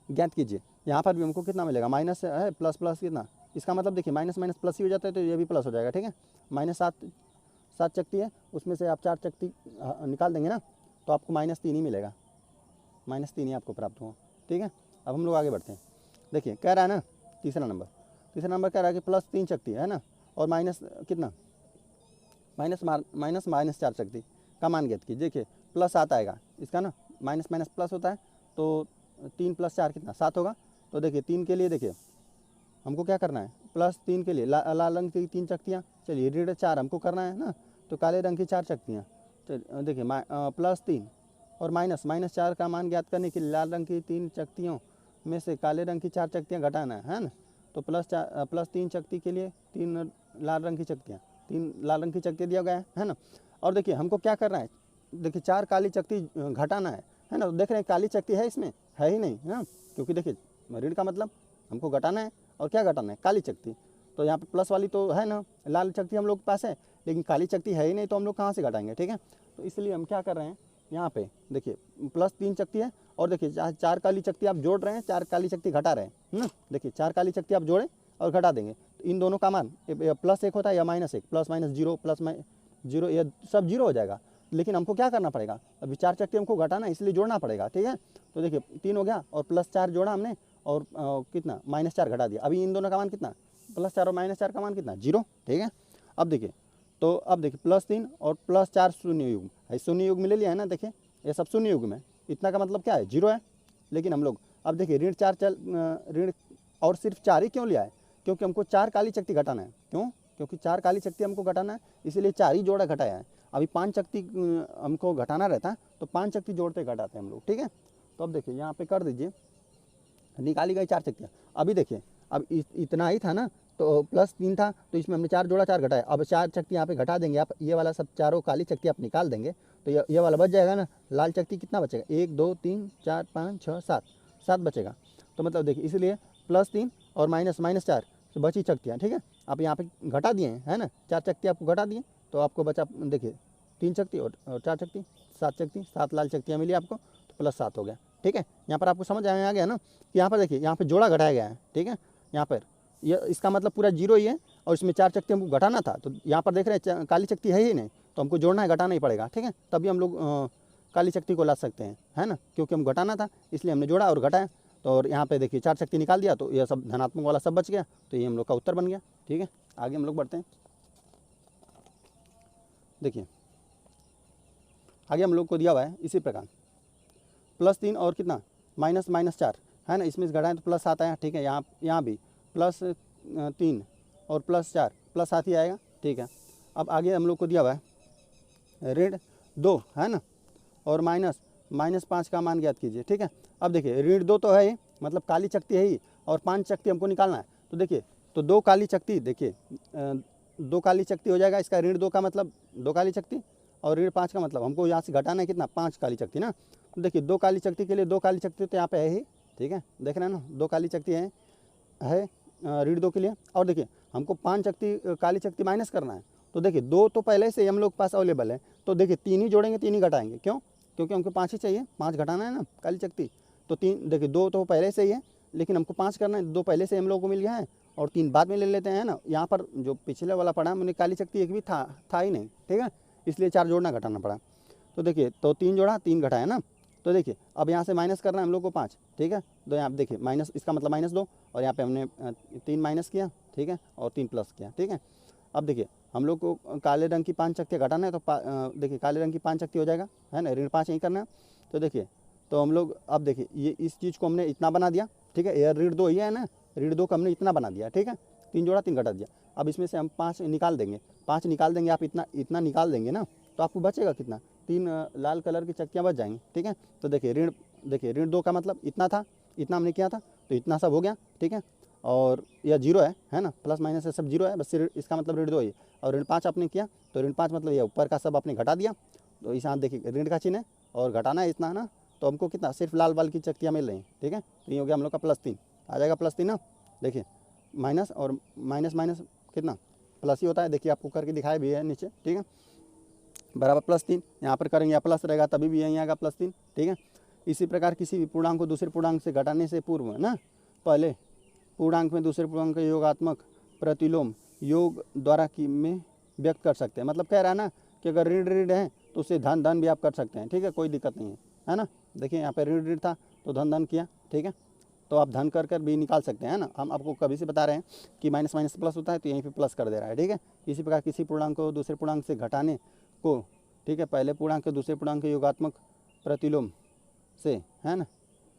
ज्ञात कीजिए, यहाँ पर भी हमको कितना मिलेगा, माइनस है प्लस कितना, इसका मतलब देखिए माइनस माइनस प्लस ही हो जाता है, तो ये भी प्लस हो जाएगा, ठीक है। -7 शक्ति है, उसमें से आप 4 शक्ति निकाल देंगे ना, तो आपको -3 ही मिलेगा, -3 ही आपको प्राप्त हुआ, ठीक है। अब हम लोग आगे बढ़ते हैं। देखिए कह रहा है ना तीसरा नंबर कह रहा है कि प्लस 3 शक्ति है ना, और माइनस कितना, माइनस 4 शक्ति का मान ज्ञात कीजिए। देखिए प्लस 7 आएगा इसका ना, माइनस माइनस प्लस होता है, तो 3 + 4 कितना 7 होगा। तो देखिए 3 के लिए देखिए हमको क्या करना है, प्लस 3 के लिए लाल रंग की 3 शक्तियाँ, चलिए ऋण 4 हमको करना है ना, तो काले रंग की 4 शक्तियाँ। तो देखिए प्लस 3 और माइनस 4 का मान ज्ञात करने के लिए लाल रंग की 3 शक्तियों में से काले रंग की 4 शक्तियाँ घटाना है ना। तो प्लस 3 शक्ति के लिए 3 लाल रंग की शक्तियाँ, 3 लाल रंग की शक्ति दिया गया है ना। और देखिए हमको क्या करना है, देखिए 4 काली शक्ति घटाना है ना। तो देख रहे हैं काली शक्ति है इसमें, है ही नहीं है ना, क्योंकि देखिए ऋण का मतलब हमको घटाना है, और क्या घटाना है, काली शक्ति। तो यहाँ पे प्लस वाली तो है ना, लाल शक्ति हम लोग के पास है, लेकिन काली शक्ति है ही नहीं, तो हम लोग कहाँ से घटाएंगे, ठीक है। तो इसलिए हम क्या कर रहे हैं, यहाँ पे देखिए प्लस 3 शक्ति है, और देखिए 4 काली शक्ति आप जोड़ रहे हैं, 4 काली शक्ति घटा रहे हैं ना। देखिए 4 काली शक्ति आप जोड़ें और घटा देंगे, तो इन दोनों का मान प्लस 1 होता है या -1, प्लस माइनस 0, प्लस जीरो, ये सब 0 हो जाएगा। लेकिन हमको क्या करना पड़ेगा, अभी 4 शक्ति हमको घटाना है, इसलिए जोड़ना पड़ेगा, ठीक है। तो देखिए 3 हो गया, और प्लस 4 जोड़ा हमने, और कितना -4 घटा दिया। अभी इन दोनों का मान कितना, प्लस 4 और -4 का मान कितना, 0, ठीक है। अब देखिए प्लस 3 और प्लस 4 शून्य युग्म है, शून्य युग्म ले लिया है ना। देखिए ये सब शून्य युग्म है, इतना का मतलब क्या है, 0 है। लेकिन हम लोग अब देखिए ऋण और सिर्फ 4 ही क्यों लिया है, क्योंकि हमको 4 काली शक्ति घटाना है। क्यों, क्योंकि 4 काली शक्ति हमको घटाना है, इसीलिए 4 ही जोड़ा घटाया है। अभी 5 शक्ति हमको घटाना रहता है, तो 5 शक्ति जोड़ते घटाते हैं हम लोग, ठीक है। तो अब देखिए यहाँ पे कर दीजिए, निकाली गई 4 शक्तियाँ। अभी देखिए अब इतना ही था ना, तो प्लस 3 था, तो इसमें हमने 4 जोड़ा, 4 घटाया। अब 4 शक्ति यहाँ पे घटा देंगे आप, ये वाला सब चारों काली शक्ति आप निकाल देंगे, तो ये वाला बच जाएगा ना। लाल शक्ति कितना बचेगा, 1 2 3 4 5 6 7 बचेगा। तो मतलब देखिए इसलिए प्लस 3 और माइनस 4 तो बची शक्तियाँ, ठीक है। आप यहाँ पे घटा दिए हैं, है ना, 4 शक्ति आपको घटा दिए, तो आपको बचा देखिए 3 शक्ति और 4 शक्ति, 7 शक्ति, 7 लाल शक्तियाँ मिली आपको, तो प्लस 7 हो गया, ठीक है। यहाँ पर आपको समझ आ गया ना कि यहाँ पर देखिए यहाँ पे जोड़ा घटाया गया है, ठीक है। यहाँ पर ये इसका मतलब पूरा 0 ही है, और इसमें 4 शक्ति हमको घटाना था, तो यहाँ पर देख रहे हैं काली शक्ति है ही नहीं, तो हमको जोड़ना है, घटाना ही पड़ेगा, ठीक है। तभी हम लोग काली शक्ति को ला सकते हैं, है ना, क्योंकि हम घटाना था इसलिए हमने जोड़ा और घटाया। तो और यहाँ पे देखिए 4 शक्ति निकाल दिया, तो यह सब धनात्मक वाला सब बच गया, तो ये हम लोग का उत्तर बन गया, ठीक है। आगे हम लोग बढ़ते हैं। देखिए आगे हम लोग को दिया हुआ है इसी प्रकार प्लस 3 और कितना -4 है ना, इसमें घटाएं तो प्लस 7 आया, ठीक है। यहाँ भी प्लस 3 और प्लस 4 प्लस 7 ही आएगा, ठीक है। अब आगे हम लोग को दिया हुआ है ऋण 2 है ना, और -5 का मान ज्ञात कीजिए, ठीक है। अब देखिए ऋण 2 तो है ही, मतलब काली शक्ति है ही, और 5 शक्ति हमको निकालना है। तो देखिए तो 2 काली शक्ति, देखिए 2 काली शक्ति हो जाएगा, इसका ऋण 2 का मतलब 2 काली शक्ति, और ऋण 5 का मतलब हमको यहाँ से घटाना है कितना, 5 काली शक्ति ना। तो देखिए 2 काली शक्ति के लिए 2 काली शक्ति तो यहाँ पे है ही, ठीक है, देख रहे हैं ना, 2 काली शक्ति है ऋण 2 के लिए। और देखिए हमको 5 शक्ति काली शक्ति माइनस करना है, तो देखिए 2 तो पहले से हम लोग के पास अवेलेबल है, तो देखिए 3 ही जोड़ेंगे, 3 ही घटाएंगे। क्यों, क्योंकि हमको 5 ही चाहिए, 5 घटाना है ना काली शक्ति, तो 3 देखिए 2 तो पहले से ही है, लेकिन हमको 5 करना है, 2 पहले से हम लोग को मिल गया है, और 3 बाद में ले लेते हैं ना। यहाँ पर जो पिछले वाला पड़ा मैंने काली शक्ति एक भी था ही नहीं, ठीक है, इसलिए 4 जोड़ना घटाना पड़ा। तो देखिए तो 3 जोड़ा 3 घटाया ना, तो देखिए अब यहाँ से माइनस करना है हम लोग को 5, ठीक है। तो यहाँ देखिए माइनस, इसका मतलब -2, और यहाँ पे हमने 3 माइनस किया, ठीक है, और 3 प्लस किया, ठीक है। अब देखिए हम लोग को काले रंग की 5 शक्तियाँ घटाना है, तो देखिए काले रंग की 5 शक्ति हो जाएगा, है ना, ऋण 5 यहीं करना है। तो देखिए तो हम लोग अब देखिए ये इस चीज़ को हमने इतना बना दिया, ठीक है, ये ऋण 2 ही है ना, ऋण 2 को हमने इतना बना दिया, ठीक है, 3 जोड़ा 3 घटा दिया। अब इसमें से हम 5 निकाल देंगे, 5 निकाल देंगे, आप इतना निकाल देंगे ना, तो आपको बचेगा कितना, 3 लाल कलर की शक्तियाँ बच जाएंगी, ठीक है। तो देखिए ऋण 2 का मतलब इतना था, इतना हमने किया था, तो इतना सब हो गया, ठीक है। और यह 0 है ना, प्लस माइनस है सब 0 है, बस इसका मतलब ऋण 2 ही। और ऋण 5 आपने किया, तो ऋण 5 मतलब ये ऊपर का सब आपने घटा दिया, तो इस हाथ देखिए ऋण का चिन्ह है और घटाना है इतना, है ना, तो हमको कितना सिर्फ लाल वाल की शक्तियाँ मिल रही हैं, ठीक है। तो ये हो गया हम लोग का +3 आ जाएगा, +3 ना। देखिए माइनस और माइनस कितना प्लस ही होता है, देखिए आपको करके दिखाया भी है नीचे, ठीक है, बराबर +3। यहाँ पर करेंगे या प्लस रहेगा, तभी भी यहीं आएगा +3, ठीक है। इसी प्रकार किसी भी पूर्णांक को दूसरे पूर्णांक से घटाने से पूर्व ना, पहले पूर्णांक में दूसरे पूर्णांक का योगात्मक प्रतिलोम योग द्वारा में व्यक्त कर सकते हैं। मतलब कह रहा है ना कि अगर ऋण है तो उससे धन भी आप कर सकते हैं, ठीक है, कोई दिक्कत नहीं है ना। देखिए यहाँ पे ऋण था तो धन किया, ठीक है। तो आप धन कर भी निकाल सकते हैं ना, हम आपको कभी से बता रहे हैं कि माइनस माइनस प्लस होता है, तो यहीं पे प्लस कर दे रहा है, ठीक है। इसी प्रकार किसी पूर्णांक को दूसरे पूर्णांक से घटाने को, ठीक है, पहले पूर्णांक के दूसरे पूर्णांक के योगात्मक प्रतिलोम से, है ना,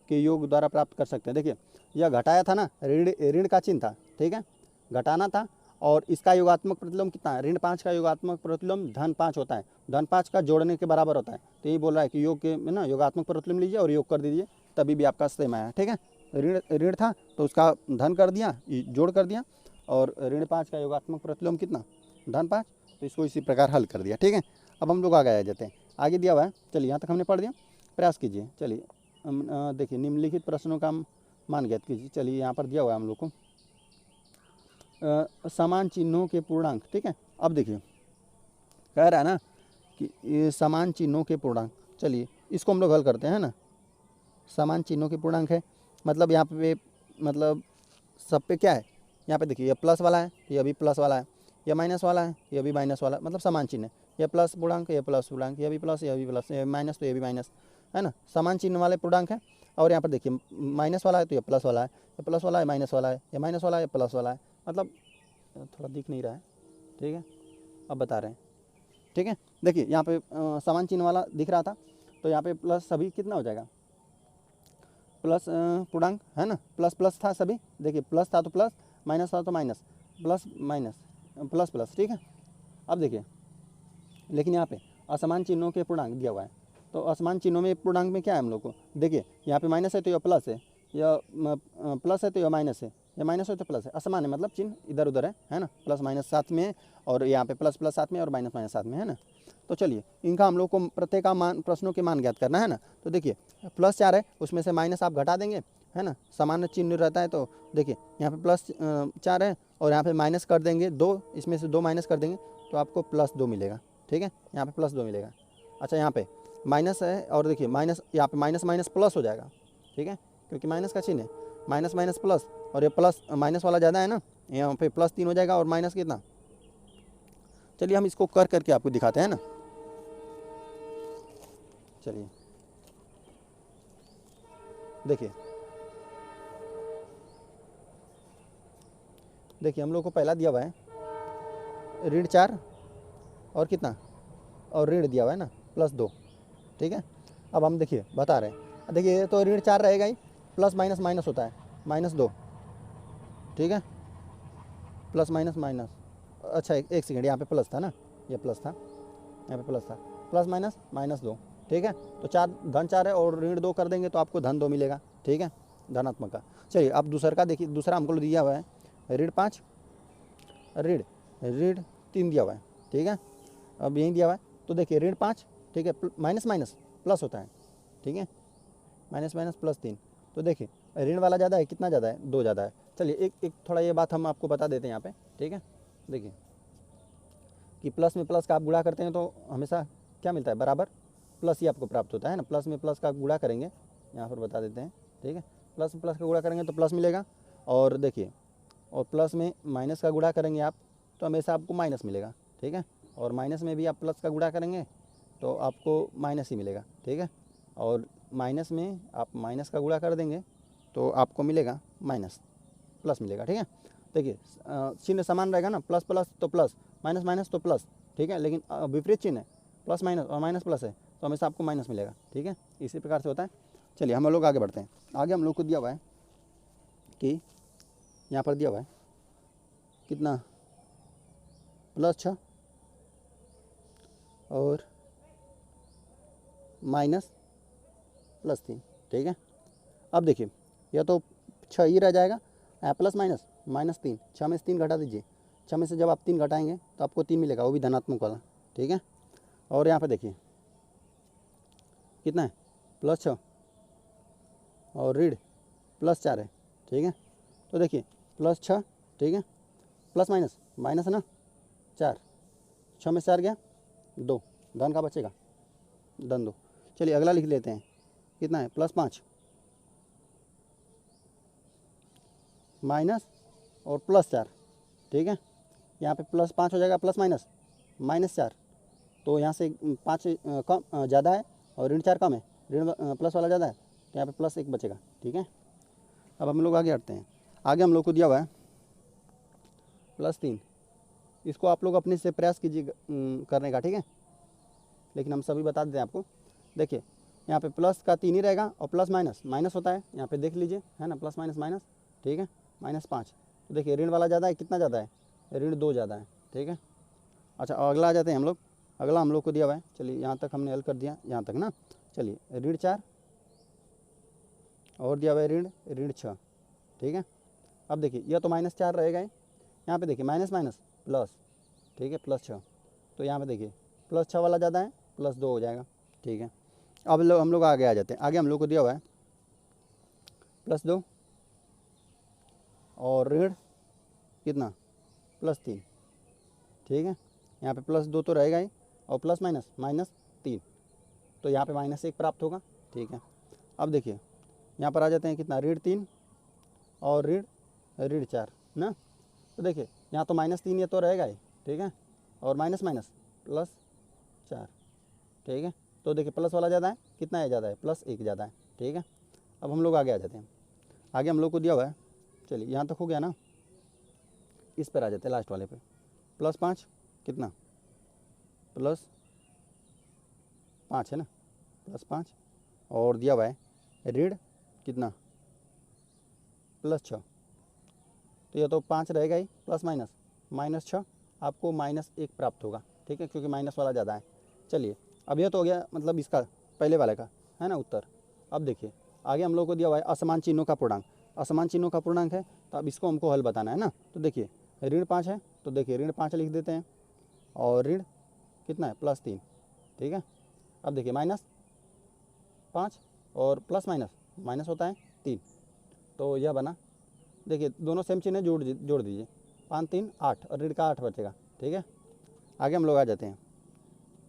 के योग द्वारा प्राप्त कर सकते हैं। देखिए यह घटाया था ना, ऋण ऋण का चिन्ह था, ठीक है, घटाना था, और इसका योगात्मक प्रतिलोम कितना है, ऋण 5 का योगात्मक प्रतिलोम धन 5 होता है, धन 5 का जोड़ने के बराबर होता है। तो यही बोल रहा है कि योग के ना योगात्मक प्रतिलोम लीजिए और योग कर दीजिए, तभी भी आपका सेम आया, ठीक है। ऋण ऋण था तो उसका धन कर दिया, जोड़ कर दिया, और ऋण 5 का योगात्मक प्रतिलोम कितना, धन 5, तो इसको इसी प्रकार हल कर दिया, ठीक है। अब हम लोग आगे आ जाते हैं, आगे दिया हुआ है, चलिए यहाँ तक हमने पढ़ दिया, प्रयास कीजिए। चलिए देखिए निम्नलिखित प्रश्नों का मान ज्ञात कीजिए। चलिए यहाँ पर दिया हुआ है हम लोग को समान चिन्हों के पूर्णांक, ठीक है। अब देखिए कह रहा है ना कि ये समान चिन्हों के पूर्णांक, चलिए इसको हम लोग हल करते हैं ना। समान चिन्हों के पूर्णांक है, मतलब यहाँ पे मतलब सब पे क्या है, यहाँ पे देखिए ये प्लस वाला है, ये भी प्लस वाला है, ये माइनस वाला है, ये भी माइनस वाला है, मतलब समान चिन्ह है। ये प्लस पूर्णांक, ये प्लस पूर्णांक, ये भी प्लस, ये भी प्लस, ये माइनस तो ये भी माइनस, है ना, समान चिन्ह वाले पूर्णांक है। और यहाँ पर देखिए माइनस वाला है तो ये प्लस वाला है, ये प्लस वाला है माइनस वाला है, ये माइनस वाला है ये प्लस वाला है, मतलब थोड़ा दिख नहीं रहा है, ठीक है, अब बता रहे हैं, ठीक है। देखिए यहाँ पे समान चिन्ह वाला दिख रहा था, तो यहाँ पे प्लस सभी कितना हो जाएगा, प्लस पूर्णांक है ना, प्लस प्लस था सभी, देखिए प्लस था तो प्लस, माइनस था तो minus, plus minus plus plus, ठीक है। अब देखिए लेकिन यहाँ पे असमान चिन्हों के पूर्णांक दिया हुआ है, तो असमान चिन्हों में पूर्णांक में क्या है हम लोग को, देखिए यहाँ पे माइनस है तो यह प्लस है, या प्लस है तो यह माइनस है, या माइनस है तो प्लस है, असमान है मतलब चिन्ह इधर उधर है ना, प्लस माइनस साथ में है, और यहाँ पे प्लस प्लस साथ में और माइनस माइनस साथ में, है ना। तो चलिए इनका हम लोग को प्रत्येक का मान, प्रश्नों के मान ज्ञात करना है ना। तो देखिए प्लस 4 है, उसमें से माइनस आप घटा देंगे, है ना, सामान्य चिन्ह रहता है, तो देखिए यहाँ पे प्लस 4 है और यहाँ पे माइनस कर देंगे 2, इसमें से 2 माइनस कर देंगे तो आपको प्लस 2 मिलेगा, ठीक है, यहाँ पे प्लस 2 मिलेगा। अच्छा यहाँ पे माइनस है, और देखिए माइनस, यहाँ पे माइनस माइनस प्लस हो जाएगा, ठीक है, क्योंकि माइनस का चिन्ह है, माइनस माइनस प्लस, और ये प्लस माइनस वाला ज़्यादा है ना, यहाँ पे प्लस 3 हो जाएगा, और माइनस कितना, चलिए हम इसको कर करके आपको दिखाते हैं ना। चलिए देखिए, देखिए हम लोग को पहला दिया हुआ है ऋण 4 और कितना, और ऋण दिया हुआ है ना प्लस 2, ठीक है। अब हम देखिए बता रहे हैं, देखिए तो ऋण 4 रहेगा ही, प्लस माइनस माइनस होता है, माइनस 2, ठीक है, प्लस माइनस माइनस, अच्छा एक सेकेंड, यहाँ पे प्लस था ना, ये प्लस था, यहाँ पे प्लस था, प्लस माइनस माइनस 2, ठीक है। तो 4 धन 4 है और ऋण 2 कर देंगे तो आपको धन 2 मिलेगा, ठीक है, धनात्मक का। चलिए अब दूसरा का देखिए, दूसरा हमको दिया हुआ है ऋण 5, ऋण ऋण 3 दिया हुआ है, ठीक है। अब यही दिया हुआ है, तो देखिए ऋण 5, ठीक है, माइनस माइनस प्लस होता है, ठीक है, माइनस माइनस प्लस 3, तो देखिए ऋण वाला ज़्यादा है, कितना ज़्यादा है, 2 ज़्यादा है। चलिए एक थोड़ा ये बात हम आपको बता देते हैं यहाँ पे, ठीक है। देखिए कि प्लस में प्लस का आप गुणा करते हैं तो हमेशा क्या मिलता है, बराबर प्लस ही आपको प्राप्त होता है ना, प्लस में प्लस का गुणा करेंगे, यहाँ पर बता देते हैं, ठीक है, प्लस में प्लस का गुणा करेंगे तो प्लस मिलेगा, और देखिए और प्लस में माइनस का गुणा करेंगे आप तो हमेशा आपको माइनस मिलेगा, ठीक है, और माइनस में भी आप प्लस का गुणा करेंगे तो आपको माइनस ही मिलेगा, ठीक है, और माइनस में आप माइनस का गुणा कर देंगे तो आपको मिलेगा माइनस, प्लस मिलेगा, ठीक है। देखिए चिन्ह समान रहेगा ना, प्लस प्लस तो प्लस, माइनस माइनस तो प्लस, ठीक है, लेकिन विपरीत चिन्ह है, प्लस माइनस और माइनस प्लस है तो हमेशा आपको माइनस मिलेगा, ठीक है, इसी प्रकार से होता है। चलिए हम लोग आगे बढ़ते हैं, आगे हम लोग को दिया हुआ है कि यहाँ पर दिया हुआ है कितना, प्लस 6 और माइनस प्लस 3, ठीक है। अब देखिए यह तो 6 ही रह जाएगा, प्लस माइनस माइनस 3, 6 में से 3 घटा दीजिए, 6 में से जब आप 3 घटाएंगे तो आपको 3 मिलेगा, वो भी धनात्मक वाला, ठीक है। और यहाँ पे देखिए कितना है, प्लस 6 और ऋण प्लस 4 है, ठीक है। तो देखिए प्लस 6, ठीक है, प्लस माइनस माइनस है ना 4, 6 में से 4 गया 2, धन का बचेगा, धन 2। चलिए अगला लिख लेते हैं, कितना है, प्लस 5 माइनस और प्लस 4, ठीक है, यहाँ पे प्लस 5 हो जाएगा, प्लस माइनस माइनस 4, तो यहाँ से 5 कम ज़्यादा है और ऋण 4 कम है, ऋण प्लस वाला ज़्यादा है, तो यहाँ पे प्लस 1 बचेगा, ठीक है। अब हम लोग आगे हटते हैं। आगे हम लोग को दिया हुआ है +3, इसको आप लोग अपने से प्रयास कीजिए करने का, ठीक है, लेकिन हम सभी बता देते हैं आपको। देखिए यहाँ पे प्लस का 3 ही रहेगा और प्लस माइनस माइनस होता है, यहाँ पे देख लीजिए, है ना, प्लस माइनस माइनस, ठीक है, -5। तो देखिए ऋण वाला ज़्यादा है, कितना ज़्यादा है, ऋण 2 ज़्यादा है, ठीक है। अच्छा अगला आ जाते हैं हम लोग। अगला हम लोग को दिया हुआ है, चलिए यहाँ तक हमने हल कर दिया, यहाँ तक ना। चलिए ऋण 4 और दिया हुआ है ऋण 6, ठीक है। अब देखिए यह तो -4 रहेगा ही, यहाँ पे देखिए माइनस माइनस प्लस, ठीक है, +6। तो यहाँ पे देखिए +6 वाला ज़्यादा है, +2 हो जाएगा, ठीक है। अब हम लोग आगे आ जाते हैं। आगे हम लोग को दिया हुआ है +2 और ऋण कितना, +3, ठीक है। यहाँ पे +2 तो रहेगा ही और प्लस माइनस -3, तो यहाँ पे -1 प्राप्त होगा, ठीक है। अब देखिए यहाँ पर आ जाते हैं, कितना, ऋण 3 और ऋण 4 ना। तो देखिए यहाँ तो -3 ये तो रहेगा ही, ठीक है, और माइनस माइनस +4, ठीक है। तो देखिए प्लस वाला ज़्यादा है, कितना है ज़्यादा है, +1 ज़्यादा है, ठीक है। अब हम लोग आगे आ जाते हैं। आगे हम लोग को दिया हुआ है, चलिए यहाँ तक हो गया ना, इस पर आ जाते हैं लास्ट वाले पे। +5 कितना, +5 है ना, +5 और दिया हुआ है ऋण कितना, +6। तो यह तो 5 रहेगा ही, प्लस माइनस -6, आपको -1 प्राप्त होगा, ठीक है, क्योंकि माइनस वाला ज़्यादा है। चलिए अब यह तो हो गया मतलब इसका पहले वाले का, है ना, उत्तर। अब देखिए आगे हम लोग को दिया हुआ है असमान चिन्हों का पूर्णांक। असमान चिन्हों का पूर्णांक है, तो अब इसको हमको हल बताना है ना। तो देखिए ऋण 5 है, तो देखिए ऋण 5 लिख देते हैं और ऋण कितना है, +3, ठीक है। अब देखिए -5 और प्लस माइनस माइनस होता है 3, तो यह बना। देखिए दोनों सेम चिन्ह है, जोड़ दीजिए, 5 3 8 और ऋण का 8 बचेगा, ठीक है। आगे हम लोग आ जाते हैं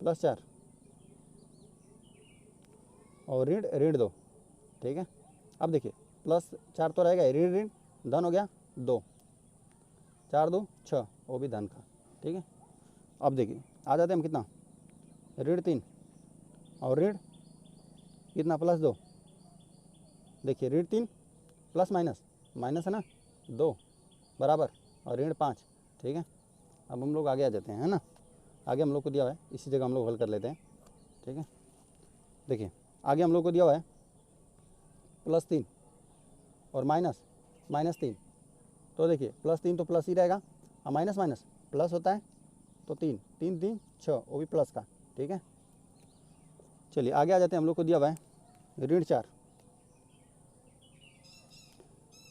+4 और ऋण 2, ठीक है। अब देखिए +4 तो रहेगा, ऋण ऋण धन हो गया 2, 4 2 6, वो भी धन का, ठीक है। अब देखिए आ जाते हैं हम, कितना, ऋण 3 और ऋण कितना, +2। देखिए ऋण 3 प्लस माइनस माइनस है ना, 2 बराबर और ऋण 5, ठीक है। अब हम लोग आगे आ जाते हैं, है ना। आगे हम लोग को दिया हुआ है, इसी जगह हम लोग हल कर लेते हैं, ठीक है। देखिए आगे हम लोग को दिया हुआ है +3 और -3। तो देखिए +3 तो प्लस ही रहेगा और माइनस माइनस प्लस होता है, तो 3 3 3 6, वो भी प्लस का, ठीक है। चलिए आगे आ जाते हैं। हम लोग को दिया हुआ है ऋण 4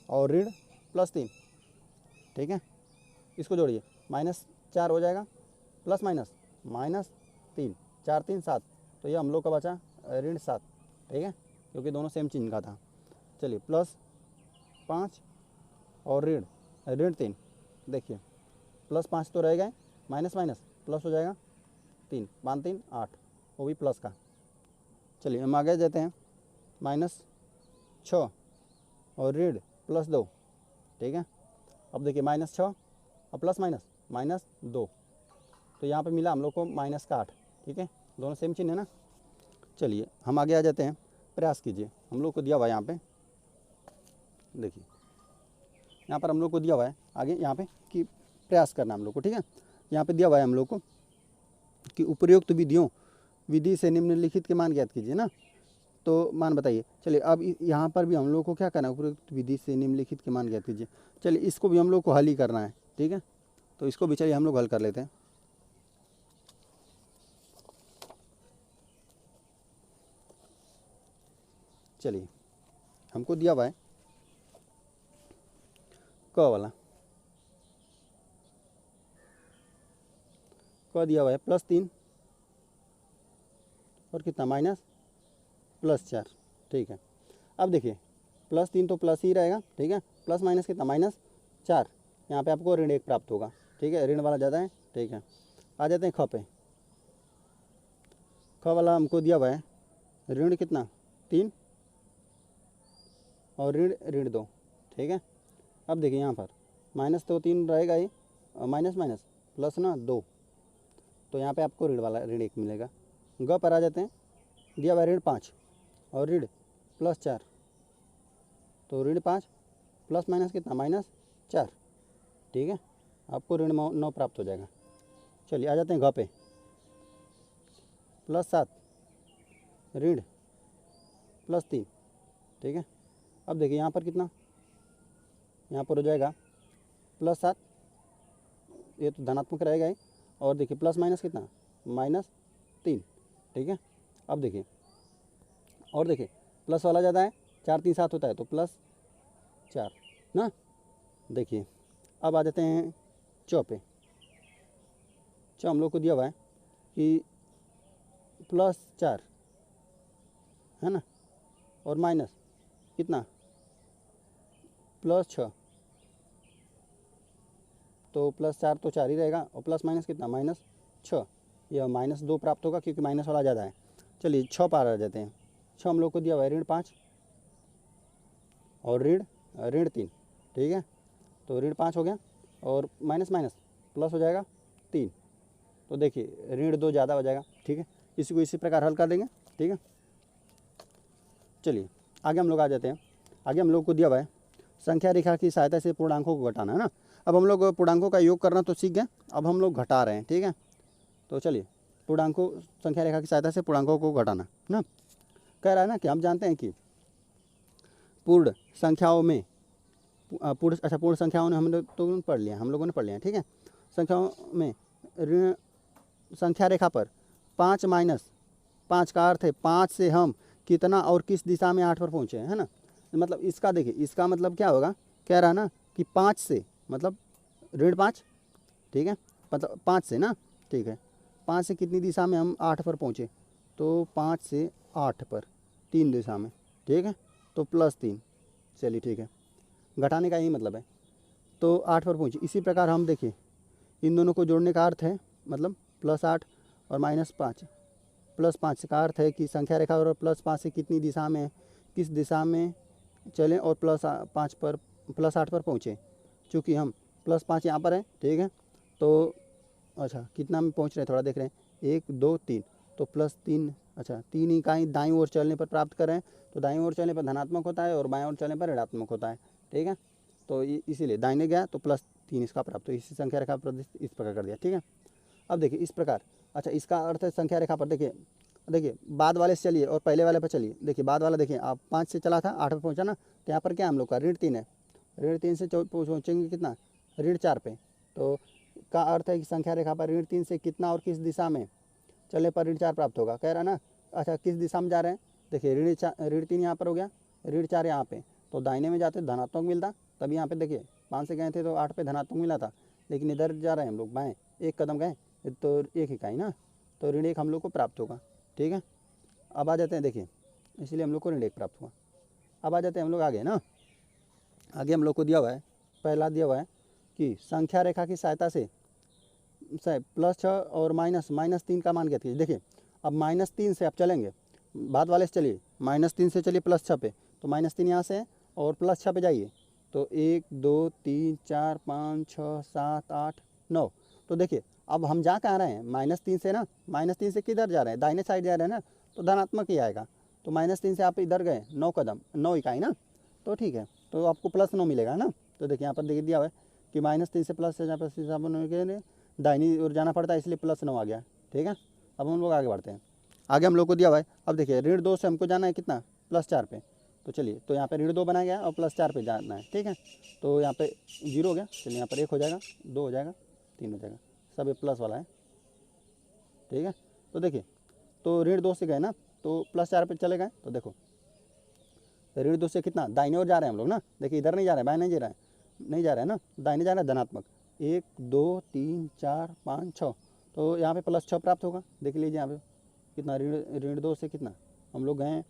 और ऋण +3, ठीक है। इसको जोड़िए, -4 हो जाएगा, प्लस माइनस -3, 4 3 7, तो ये हम लोग का बचा ऋण 7, ठीक है, क्योंकि दोनों सेम चिन्ह का था। चलिए +5 और ऋण 3, देखिए +5 तो रहेगा, माइनस माइनस प्लस हो जाएगा 3, 5 3 8, वो भी प्लस का। चलिए हम आगे जाते हैं, -6 और ऋण +2, ठीक है। अब देखिए -6 और प्लस माइनस -2, तो यहाँ पे मिला हम लोग को -8, ठीक है, दोनों सेम चिन्ह है ना। चलिए हम आगे आ जाते हैं, प्रयास कीजिए। हम लोग को दिया हुआ है यहाँ पे, देखिए यहाँ पर हम लोग को दिया हुआ है आगे यहाँ पे कि प्रयास करना हम लोग को, ठीक है। यहाँ पे दिया हुआ है हम लोग को कि उपयुक्त विधि से निम्नलिखित के मान ज्ञात कीजिए ना। तो मान बताइए। चलिए अब यहाँ पर भी हम लोग को क्या करना है, उपयुक्त विधि से निम्नलिखित के मान ज्ञात कीजिए। चलिए इसको भी हम लोग को हल ही करना है, ठीक है। तो इसको भी चलिए हम लोग हल कर लेते हैं। चलिए हमको दिया हुआ है क वाला, क दिया हुआ है +3 और कितना, -+4, ठीक है। अब देखिए +3 तो प्लस ही रहेगा, ठीक है, प्लस माइनस कितना, -4, यहाँ पे आपको ऋण 1 प्राप्त होगा, ठीक है, ऋण वाला ज़्यादा है, ठीक है। आ जाते हैं ख पे। ख वाला हमको दिया हुआ है ऋण कितना, 3 और ऋण 2, ठीक है। अब देखिए यहाँ पर माइनस तो 3 रहेगा ही, माइनस माइनस प्लस ना 2, तो यहाँ पे आपको ऋण 1 मिलेगा। ग पर आ जाते हैं, दिया हुआ ऋण 5 और ऋण +4, तो ऋण 5 प्लस माइनस कितना, -4, ठीक है। आपको ऋण 9 प्राप्त हो जाएगा। चलिए आ जाते हैं घ पे, +7 ऋण +3, ठीक है। अब देखिए यहाँ पर कितना, यहाँ पर हो जाएगा +7, ये तो धनात्मक रहेगा ही, और देखिए प्लस माइनस कितना, -3, ठीक है। अब देखिए, और देखिए प्लस वाला ज़्यादा है, 4 3 7 होता है तो +4 ना। देखिए अब आ जाते हैं च पे। च हम लोग को दिया हुआ है कि +4 है ना, और माइनस कितना, +6, तो +4 तो 4 ही रहेगा, और प्लस माइनस कितना, -6, यह -2 प्राप्त होगा क्योंकि माइनस वाला ज़्यादा है। चलिए 6 पार आ जाते हैं। 6 हम लोग को दिया हुआ है ऋण 5 और ऋण 3, ठीक है। तो ऋण 5 हो गया, और माइनस माइनस प्लस हो जाएगा 3, तो देखिए ऋण 2 ज़्यादा हो जाएगा, ठीक है। इसी को इसी प्रकार हल कर देंगे, ठीक है। चलिए आगे हम लोग आ जाते हैं। आगे हम लोग को दिया हुआ है संख्या रेखा की सहायता से पूर्णांकों को घटाना, है ना। अब हम लोग पूर्णांकों का योग करना तो सीख गए, अब हम लोग घटा रहे हैं, ठीक है। तो चलिए पूर्णांकों, संख्या रेखा की सहायता से पूर्णांकों को घटाना ना। कह रहा है ना कि हम जानते हैं कि पूर्ण संख्याओं में पूर्ण संख्याओं ने हम लोग तो पढ़ लिया, हम लोगों ने पढ़ लिया, ठीक है। संख्याओं में ऋण संख्या रेखा पर 5 - 5 का अर्थ है 5 से हम कितना और किस दिशा में 8 पर पहुँचे, है ना। मतलब इसका देखिए, इसका मतलब क्या होगा, कह रहा है ना कि 5 से, मतलब ऋण 5, ठीक है, मतलब 5 से ना, ठीक है। 5 से कितनी दिशा में हम 8 पर पहुँचे, तो 5 से 8 पर 3 दिशा में, ठीक है, तो +3। चलिए ठीक है, घटाने का यही मतलब है, तो 8 पर पहुँचे। इसी प्रकार हम देखिए इन दोनों को जोड़ने का अर्थ है, मतलब +8 और -5, +5 का अर्थ है कि संख्या रेखा और +5 से कितनी दिशा में, किस दिशा में चलें और +8 पर पहुँचे। चूँकि हम +5 यहाँ पर है, ठीक है, तो अच्छा कितना में पहुँच रहे हैं थोड़ा देख रहे हैं, 1 2 3, तो +3, अच्छा 3 इकाई दाईं ओर चलने पर प्राप्त कर रहे हैं, तो दाईं ओर चलने पर धनात्मक होता है और बाएं ओर चलने पर ऋणात्मक होता है, ठीक है। तो इसीलिए दाहिने गया तो +3 इसका प्राप्त, तो इसी संख्या रेखा पर इस प्रकार कर दिया, ठीक है। अब देखिए इस प्रकार, अच्छा इसका अर्थ है संख्या रेखा पर, देखिए बाद वाले से चलिए और पहले वाले पर चलिए। देखिए बाद वाला देखिए, आप 5 से चला था 8 पर पहुँचा ना, तो यहाँ पर क्या हम लोग का ऋण 3 है, ऋण 3 से पहुँचेंगे कितना, ऋण 4 पे, तो का अर्थ है कि संख्या रेखा पर ऋण 3 से कितना और किस दिशा में चलने पर ऋण 4 प्राप्त होगा, कह रहा ना। अच्छा किस दिशा में जा रहे हैं, देखिए ऋण 3 यहाँ पर हो गया, ऋण 4 यहाँ पे, तो दाहिने में जाते धनात्मक मिलता, तभी यहाँ पे देखिए 5 से गए थे तो 8 पे धनात्मक मिला था, लेकिन इधर जा रहे हैं हम लोग बाएँ, एक कदम गए तो 1 इकाई ना, तो ऋण 1 हम लोग को प्राप्त होगा, ठीक है। अब आ जाते हैं, देखिए इसलिए हम लोग को ऋण 1 प्राप्त हुआ। अब आ जाते हैं हम लोग आगे ना। आगे हम लोग को दिया हुआ है, पहला दिया हुआ है कि संख्या रेखा की सहायता से +6 और -3 का मान ज्ञात कीजिए। देखिए अब -3 से आप चलेंगे, बाद वाले से चलिए, -3 से चलिए +6 पे, तो -3 यहाँ से है और +6 पे जाइए, तो 1 2 3 4 5 6 7 8 9, तो देखिए अब हम जा कहाँ रहे हैं, -3 से ना, -3 से किधर जा रहे हैं, दाहिने साइड जा रहे हैं ना, तो धनात्मक ही आएगा, तो -3 से आप इधर गए 9 कदम, 9 इकाई ना, तो ठीक है, तो आपको +9 मिलेगा ना। तो देखिए यहाँ पर देखिए दिया हुआ है कि -3 से +6 जहाँ पर दाहिनी ओर जाना पड़ता है, इसलिए +9 आ गया, ठीक है। अब हम लोग आगे बढ़ते हैं। आगे हम लोग को दिया हुआ है, अब देखिए ऋण 2 से हमको जाना है कितना, +4 पे, तो चलिए तो यहाँ पे ऋण 2 बनाया गया और +4 पे जाना है, ठीक है। तो यहाँ पे 0 हो गया, चलिए यहाँ पर 1 हो जाएगा, 2 हो जाएगा, 3 हो जाएगा, सब ये प्लस वाला है, ठीक है। तो देखिए तो ऋण 2 से गए ना, तो +4 पे चले गए, तो देखो ऋण 2 से कितना दाहिने ओर जा रहे हैं हम लोग ना, देखिए इधर नहीं जा रहे हैं, बाएं नहीं जा रहे हैं ना, दाहिने जा रहे हैं धनात्मक, 1 2 3 4 5 6, तो यहाँ पे +6 प्राप्त होगा। देख लीजिए यहाँ पे कितना ऋण 2 से कितना हम लोग गए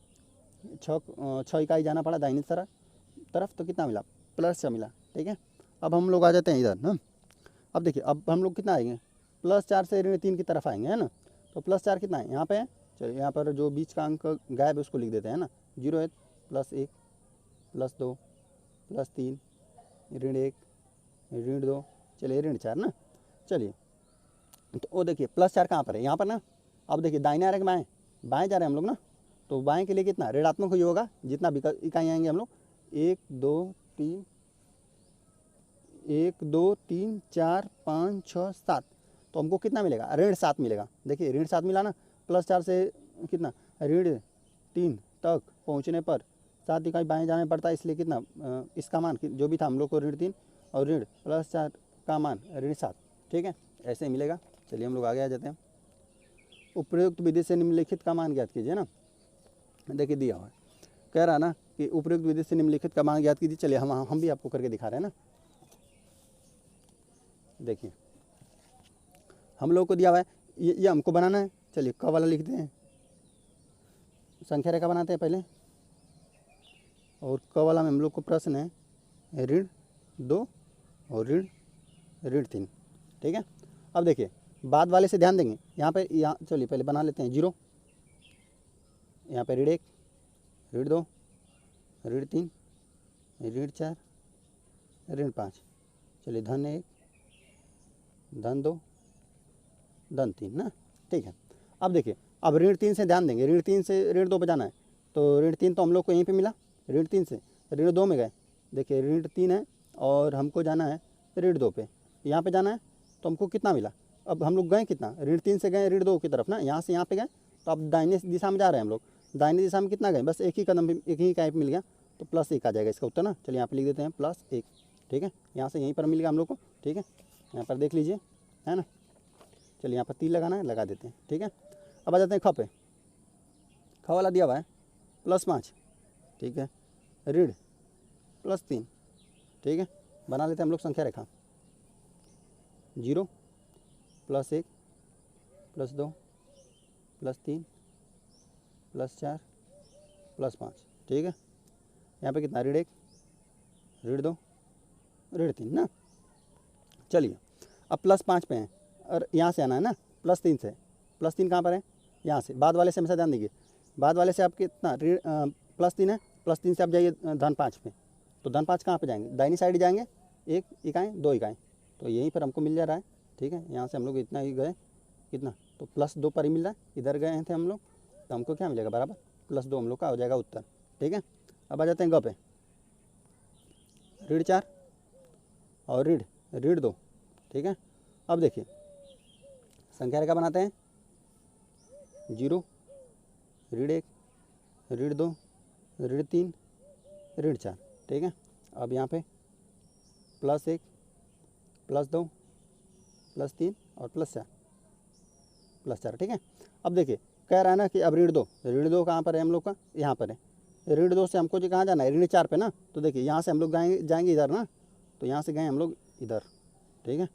6 इकाई जाना पड़ा दाहिनी तरफ, तो कितना मिला, +6 मिला, ठीक है। अब हम लोग आ जाते हैं इधर ना। अब देखिए अब हम लोग कितना आएंगे, +4 से ऋण 3 की तरफ आएंगे, है ना। तो +4 कितना है यहाँ पे है, चलिए यहाँ पर जो बीच का अंक गायब है उसको लिख देते हैं ना, 0 है, +1 +2 +3 ऋण 1 ऋण 2, चलिए ऋण 4 ना। चलिए तो वो देखिए +4 कहाँ पर है, यहाँ पर ना। अब देखिए दाहिने आ रहे हैं बाएँ, बाएँ जा रहे हैं हम लोग ना, तो बाएँ के लिए कितना ऋणात्मक ही होगा, जितना इकाई आएंगे हम लोग 1 2 3 1 2 3 4 5 6 7, तो हमको कितना मिलेगा, ऋण 7 मिलेगा। देखिए ऋण 7 मिला ना, +4 से कितना ऋण 3 तक पहुंचने पर 7 इकाई बाएं जाने पड़ता है, इसलिए कितना इसका मान जो भी था हम लोग को ऋण 3 और ऋण +4 का मान ऋण 7, ठीक है, ऐसे ही मिलेगा। चलिए हम लोग आगे आ जाते हैं। उपयुक्त विधि से निम्नलिखित का मान ज्ञात कीजिए ना, देखिए दिया हुआ है, कह रहा ना कि उपयुक्त विधि से निम्नलिखित का मान ज्ञात कीजिए। चलिए हम भी आपको करके दिखा रहे हैं ना। देखिए हम लोग को दिया हुआ है, ये हमको बनाना है। चलिए क वाला लिखते हैं, संख्या रेखा बनाते हैं पहले, और क वाला में हम लोग को प्रश्न है ऋण 2 और ऋण 3, ठीक है। अब देखिए बाद वाले से ध्यान देंगे, यहाँ चलिए पहले बना लेते हैं 0, यहाँ पे ऋण 1, ऋण 2, ऋण 3, ऋण 4, ऋण 5। चलिए धन 1, धन 2, धन 3 ना, ठीक है। अब देखिए अब ऋण 3 से ध्यान देंगे, ऋण 3 से ऋण 2 पे जाना है, तो ऋण 3 तो हम लोग को यहीं पे मिला, ऋण 3 से ऋण 2 में गए। देखिए ऋण 3 है और हमको जाना है ऋण 2 पे, यहाँ पे जाना है, तो हमको कितना मिला। अब हम लोग गए कितना, ऋण 3 से गए ऋण 2 की तरफ ना, यहाँ से यहाँ पे गए, तो अब दाहिने दिशा में जा रहे हैं हम लोग, दाहिने दिशा में कितना गए, बस एक ही कदम, एक ही इकाई मिल गया, तो +1 आ जाएगा इसका उत्तर ना। चलिए यहाँ पे लिख देते हैं +1, ठीक है, यहाँ से यहीं पर मिल गया हम लोग को, ठीक है, यहाँ पर देख लीजिए, है ना। चलिए यहाँ पर तीर लगाना है, लगा देते हैं, ठीक है। अब आ जाते हैं ख पे, ख वाला दिया हुआ है +5, ठीक है, ऋण +3, ठीक है, बना लेते हैं हम लोग संख्या रेखा, 0 +1 +2 +3 +4 +5, ठीक है। यहाँ पे कितना ऋण 1, ऋण 2, ऋण 3 ना। चलिए अब +5 पे हैं, और यहाँ से आना है ना +3 से, +3 कहाँ पर है, यहाँ से, बाद वाले से हमेशा ध्यान दीजिए, बाद वाले से आप कितना ऋण +3 है, +3 से आप जाइए धन 5 पे, तो धन 5 कहाँ पे जाएंगे, दाहिनी साइड जाएंगे, 1 इकाई 2 इकाई, तो यहीं पर हमको मिल जा रहा है, ठीक है। यहाँ से हम लोग इतना ही गए, कितना, तो +2 पर ही मिल रहा है, इधर गए थे हम लोग, तो हमको क्या मिलेगा, बराबर +2 हम लोग का हो जाएगा उत्तर, ठीक है। अब आ जाते हैं ग पे, ऋण 4 और ऋण 2, ठीक है। अब देखिए संख्या रेखा बनाते हैं, 0 ऋण 1, ऋण 2, ऋण 3, ऋण 4, ठीक है। अब यहाँ पे +1 +2 +3 और +4, ठीक है। अब देखिए कह रहा है ना कि अब ऋण 2 कहाँ पर है हम लोग का, यहाँ पर है, ऋण 2 से हमको जो कहाँ जाना है, ऋण 4 पे ना, तो देखिए यहाँ से हम लोग जाएंगे इधर ना, तो यहाँ से गए हम लोग इधर, ठीक है,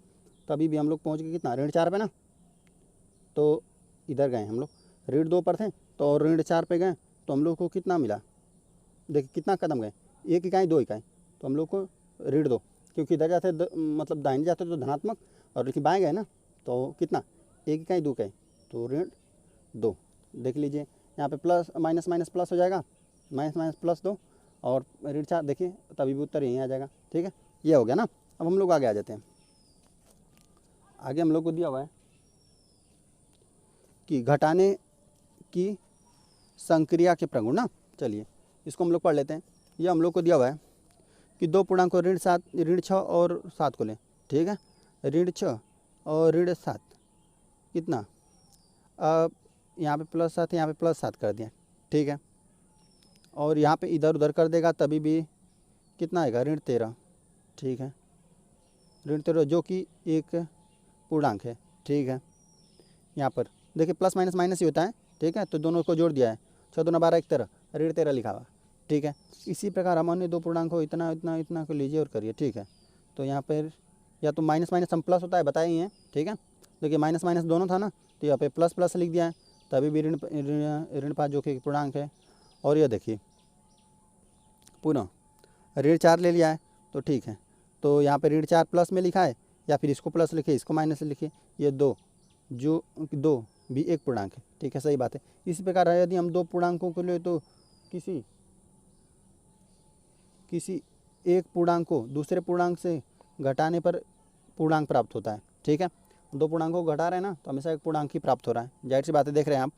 तभी भी हम लोग पहुँच गए कितना, ऋण 4 पे ना, तो इधर गए हम लोग, ऋण 2 पर थे तो और ऋण 4 पे गए, तो हम लोग को कितना मिला, देखिए कितना कदम गए, 1 इकाई 2 इकाई, तो हम लोग को ऋण 2, क्योंकि इधर जाते मतलब दाहिने जाते तो धनात्मक, और लेकिन बाएँ गए ना, तो कितना 1 इकाई 2 इकाई, तो ऋण 2, देख लीजिए यहाँ पे प्लस माइनस माइनस प्लस हो जाएगा, -+2 और ऋण 4, देखिए तभी भी उत्तर यहीं आ जाएगा, ठीक है, ये हो गया ना। अब हम लोग आगे आ जाते हैं, आगे हम लोग को दिया हुआ है कि घटाने की संक्रिया के प्रगुण ना। चलिए इसको हम लोग पढ़ लेते हैं। ये हम लोग को दिया हुआ है कि 2 पूर्णांक को ऋण 6 और 7 को लें, ठीक है, ऋण 6 और ऋण 7 कितना, अब यहाँ पे +7 यहाँ पे +7 कर दिया, ठीक है, और यहाँ पे इधर उधर कर देगा तभी भी कितना आएगा, ऋण 13, ठीक है, ऋण 13 जो कि एक पूर्णांक है, ठीक है। यहाँ पर देखिए प्लस माइनस माइनस ही होता है, ठीक है, तो दोनों को जोड़ दिया है, 6 दूना 12 1 13, ऋण 13 लिखा हुआ, ठीक है। इसी प्रकार हम अन्य 2 पूर्णांक को इतना इतना इतना को लीजिए और करिए, ठीक है। तो यहाँ पर या तो माइनस माइनस हम प्लस होता है बताए ही हैं, ठीक है, देखिए माइनस माइनस दोनों था ना, तो यहाँ पे प्लस प्लस लिख दिया है, तभी भी ऋण 5 जो कि पूर्णांक है। और यह देखिए पुनः ऋण 4 ले लिया है, तो ठीक है, तो यहाँ पे ऋण 4 प्लस में लिखा है, या फिर इसको प्लस लिखिए इसको माइनस लिखिए, ये 2 जो 2 भी एक पूर्णांक है, ठीक है, सही बात है। इसी प्रकार यदि हम 2 पूर्णांकों को ले तो किसी एक पूर्णांक को दूसरे पूर्णांक से घटाने पर पूर्णांक प्राप्त होता है, ठीक है। 2 पूर्णांकों को घटा रहे हैं ना, तो हमेशा एक पूर्णांक ही प्राप्त हो रहा है, जाहिर सी बातें देख रहे हैं आप।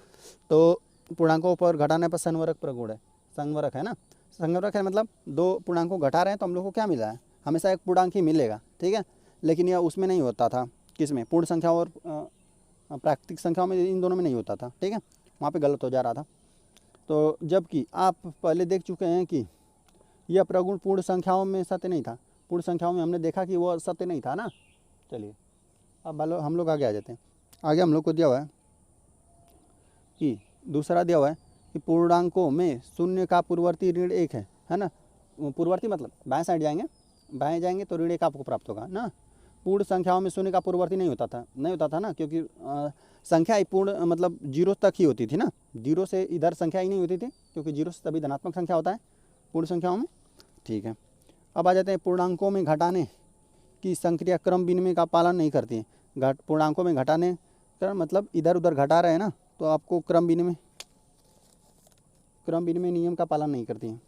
तो पूर्णांकों पर घटाने पर संवरक प्रगुण है, संवरक है ना, संवरक है मतलब 2 पूर्णांकों को घटा रहे हैं तो हम लोग को क्या मिल रहा है, हमेशा एक पूर्णांक ही मिलेगा, ठीक है। लेकिन यह उसमें नहीं होता था, किसमें, पूर्ण संख्या और प्राकृतिक संख्याओं में, इन दोनों में नहीं होता था, ठीक है, वहाँ पे गलत हो जा रहा था। तो जबकि आप पहले देख चुके हैं कि यह प्रगुण पूर्ण संख्याओं में सत्य नहीं था, पूर्ण संख्याओं में हमने देखा कि वो सत्य नहीं था ना। चलिए अब हम लोग आगे आ जाते हैं। आगे हम लोग को दिया हुआ है कि दूसरा दिया हुआ है कि पूर्णांकों में शून्य का पूर्ववर्ती ऋण 1 है ना। पूर्ववर्ती मतलब बाएं साइड जाएंगे, बाएं जाएंगे तो ऋण 1 आपको प्राप्त होगा ना। पूर्ण संख्याओं में शून्य का पूर्ववर्ती नहीं होता था ना, क्योंकि संख्या ही पूर्ण मतलब जीरो तक ही होती थी ना, जीरो से इधर संख्या ही नहीं होती थी, क्योंकि जीरो से तभी धनात्मक संख्या होता है पूर्ण संख्याओं में, ठीक है। अब आ जाते हैं पूर्णांकों में घटाने की संक्रिया क्रम विनिमय का पालन नहीं करती है। पूर्णांकों में घटाने का मतलब इधर उधर घटा रहे हैं ना, तो आपको क्रम विनिमय नियम का पालन नहीं करती है।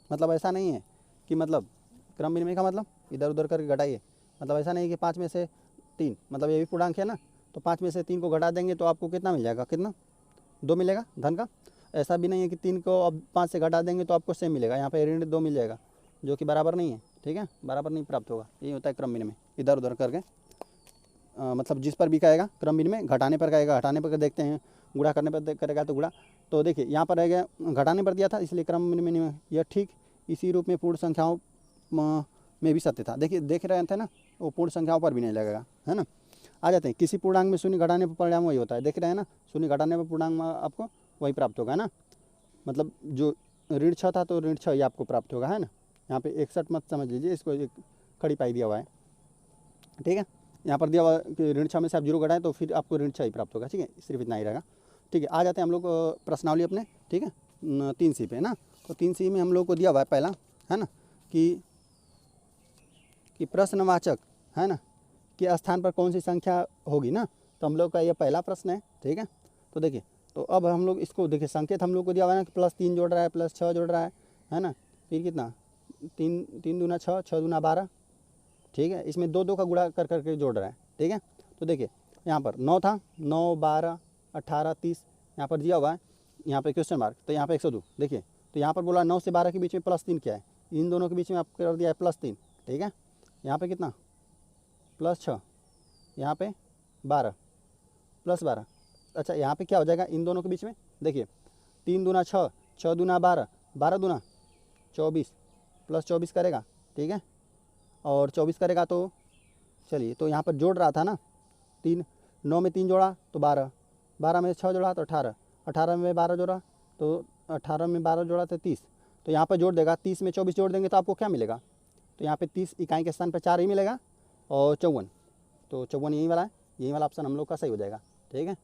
मतलब ऐसा नहीं है कि मतलब क्रम विनिमय का मतलब इधर उधर करके घटाइए, मतलब ऐसा नहीं कि 5 में से 3, मतलब ये भी पूर्णांक है ना, तो 5 में से 3 को घटा देंगे तो आपको कितना मिल जाएगा, कितना 2 मिलेगा धन का। ऐसा भी नहीं है कि 3 को अब 5 से घटा देंगे तो आपको सेम मिलेगा, यहाँ पे ऋण 2 मिल जाएगा, जो कि बराबर नहीं है, ठीक है, बराबर नहीं प्राप्त होगा। यही होता है क्रम विनिमय, इधर उधर करके मतलब जिस पर भी कहेगा क्रम विनिमय, घटाने पर कहेगा घटाने पर, देखते हैं गुणा करने पर करेगा तो गुणा। तो देखिए यहाँ पर रहेगा घटाने पर दिया था, इसलिए क्रम विनिमय नियम, यह ठीक इसी रूप में पूर्ण संख्याओं में भी सत्य था। देखिए देख रहे थे ना, वो पूर्ण संख्याओं पर भी नहीं लगेगा, है ना। आ जाते हैं किसी पूर्णांक में शून्य घटाने पर परिणाम वही होता है, देख रहे हैं ना, शून्य घटाने पर पूर्णांक में आपको वही प्राप्त होगा, है ना। मतलब जो ऋण 6 था तो ऋण 6 ही आपको प्राप्त होगा, है ना। यहाँ पे 61 मत समझ लीजिए, इसको एक खड़ी पाई दिया हुआ है, ठीक है। यहाँ पर दिया हुआ कि ऋण 6 में से आप 0 घटाएं तो फिर आपको ऋण 6 ही प्राप्त होगा, ठीक है, सिर्फ इतना ही रहेगा, ठीक है। आ जाते हैं हम लोग प्रश्नावली अपने, ठीक है, 3C पे ना। तो 3C में हम लोग को दिया हुआ है पहला, है ना, कि प्रश्नवाचक, है ना, के स्थान पर कौन सी संख्या होगी ना। तो हम लोग का ये पहला प्रश्न है, ठीक है। तो देखिए, तो अब हम लोग इसको देखिए, संकेत हम लोग को दिया हुआ है ना कि +3 जोड़ रहा है, +6 जोड़ रहा है ना। फिर कितना, 3 दूना 6, 6 दूना 12, ठीक है। इसमें 2 2 का गुणा कर करके जोड़ रहा है, ठीक है। तो देखिए यहाँ पर 9 था, 9 12 18 30, यहाँ पर दिया हुआ है, यहाँ पे क्वेश्चन मार्क, तो यहाँ पे 102। देखिए तो यहाँ पर बोला 9 से 12 के बीच में +3 क्या है, इन दोनों के बीच में आपको कर दिया है +3, ठीक है। यहाँ पे कितना +6, यहाँ पे 12 +12, अच्छा यहाँ पे क्या हो जाएगा इन दोनों के बीच में, देखिए 3 दूना 6, 6 दूना 12, 12 दूना 24, +24 करेगा, ठीक है। और 24 करेगा तो चलिए, तो यहाँ पर जोड़ रहा था ना, 9 में 3 जोड़ा तो 12, 12 में 6 जोड़ा तो 18, 18 में 12 जोड़ा तो 18 में 12 जोड़ा तो 30। तो यहाँ पर जोड़ देगा, 30 में 24 जोड़ देंगे तो आपको क्या मिलेगा, तो यहाँ पे 30 इकाई के स्थान पर 4 ही मिलेगा, और 54, तो 54 यही वाला है, यही वाला ऑप्शन हम लोग का सही हो जाएगा, ठीक है।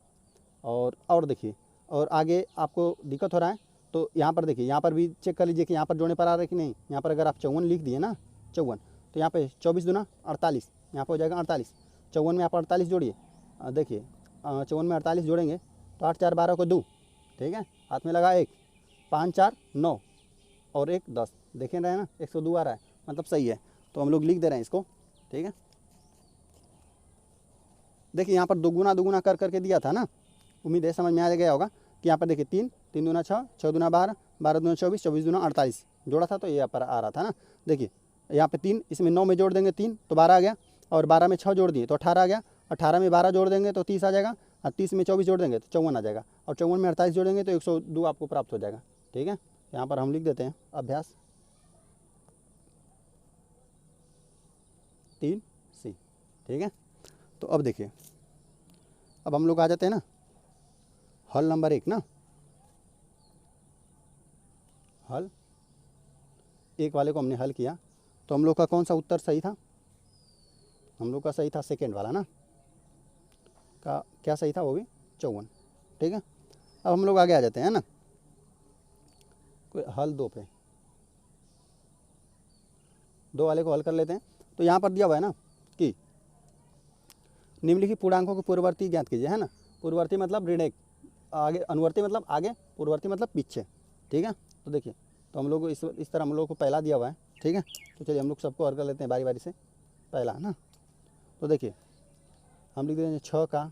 और देखिए, और आगे आपको दिक्कत हो रहा है तो यहाँ पर देखिए, यहाँ पर भी चेक कर लीजिए कि यहाँ पर जोड़ने पर आ रहा है कि नहीं। यहाँ पर अगर आप 54 लिख दिए ना, 54, तो यहाँ पे 24 दूना 48, यहाँ पर हो जाएगा 48, 54 में आप 48 जोड़िए, देखिए 54 में 48 जोड़ेंगे तो 8 4 12 को 2, ठीक है, हाथ में लगा 1, 5 4 9 और 1 10, देखें रहे हैं ना, 102 आ रहा है, मतलब सही है। तो हम लोग लिख दे रहे हैं इसको, ठीक है। देखिए यहाँ पर दुगुना कर करके दिया था ना, उम्मीद है समझ में आ गया होगा कि यहाँ पर देखिए 3 3 दूना 6, 6 दूना 12, 12 दूना 24, 24 दूना 48 जोड़ा था, तो ये यहाँ पर आ रहा था ना। देखिए यहाँ पे 3, इसमें 9 में जोड़ देंगे 3 तो 12 आ गया, और 12 में 6 जोड़ दिए तो 18 आ गया, 18 में 12 जोड़ देंगे तो 30 आ जाएगा, और 30 में 24 जोड़ देंगे तो 54 आ जाएगा, और 54 में 48 जोड़ेंगे तो 102 आपको प्राप्त हो जाएगा, ठीक है। यहाँ पर हम लिख देते हैं अभ्यास 3C, ठीक है। तो अब देखिए, अब हम लोग आ जाते हैं ना हल नंबर 1 ना, हल 1 वाले को हमने हल किया, तो हम लोग का कौन सा उत्तर सही था, हम लोग का सही था सेकेंड वाला ना, का क्या सही था, वो भी 54, ठीक है। अब हम लोग आगे आ जाते हैं ना, कोई हल 2 पे, 2 वाले को हल कर लेते हैं। तो यहाँ पर दिया हुआ है ना कि निम्नलिखित पूर्णांकों के पूर्ववर्ती ज्ञात कीजिए, है ना। पूर्ववर्ती मतलब ऋण 1, आगे अनुवर्ती मतलब आगे, पूर्ववर्ती मतलब पीछे, ठीक है। तो देखिए, तो हम लोग को इस तरह हम लोग को पहला दिया हुआ है, ठीक है। तो चलिए हम लोग सबको हल कर लेते हैं बारी बारी से, पहला ना। तो देखिए हम लिख देंगे 6 का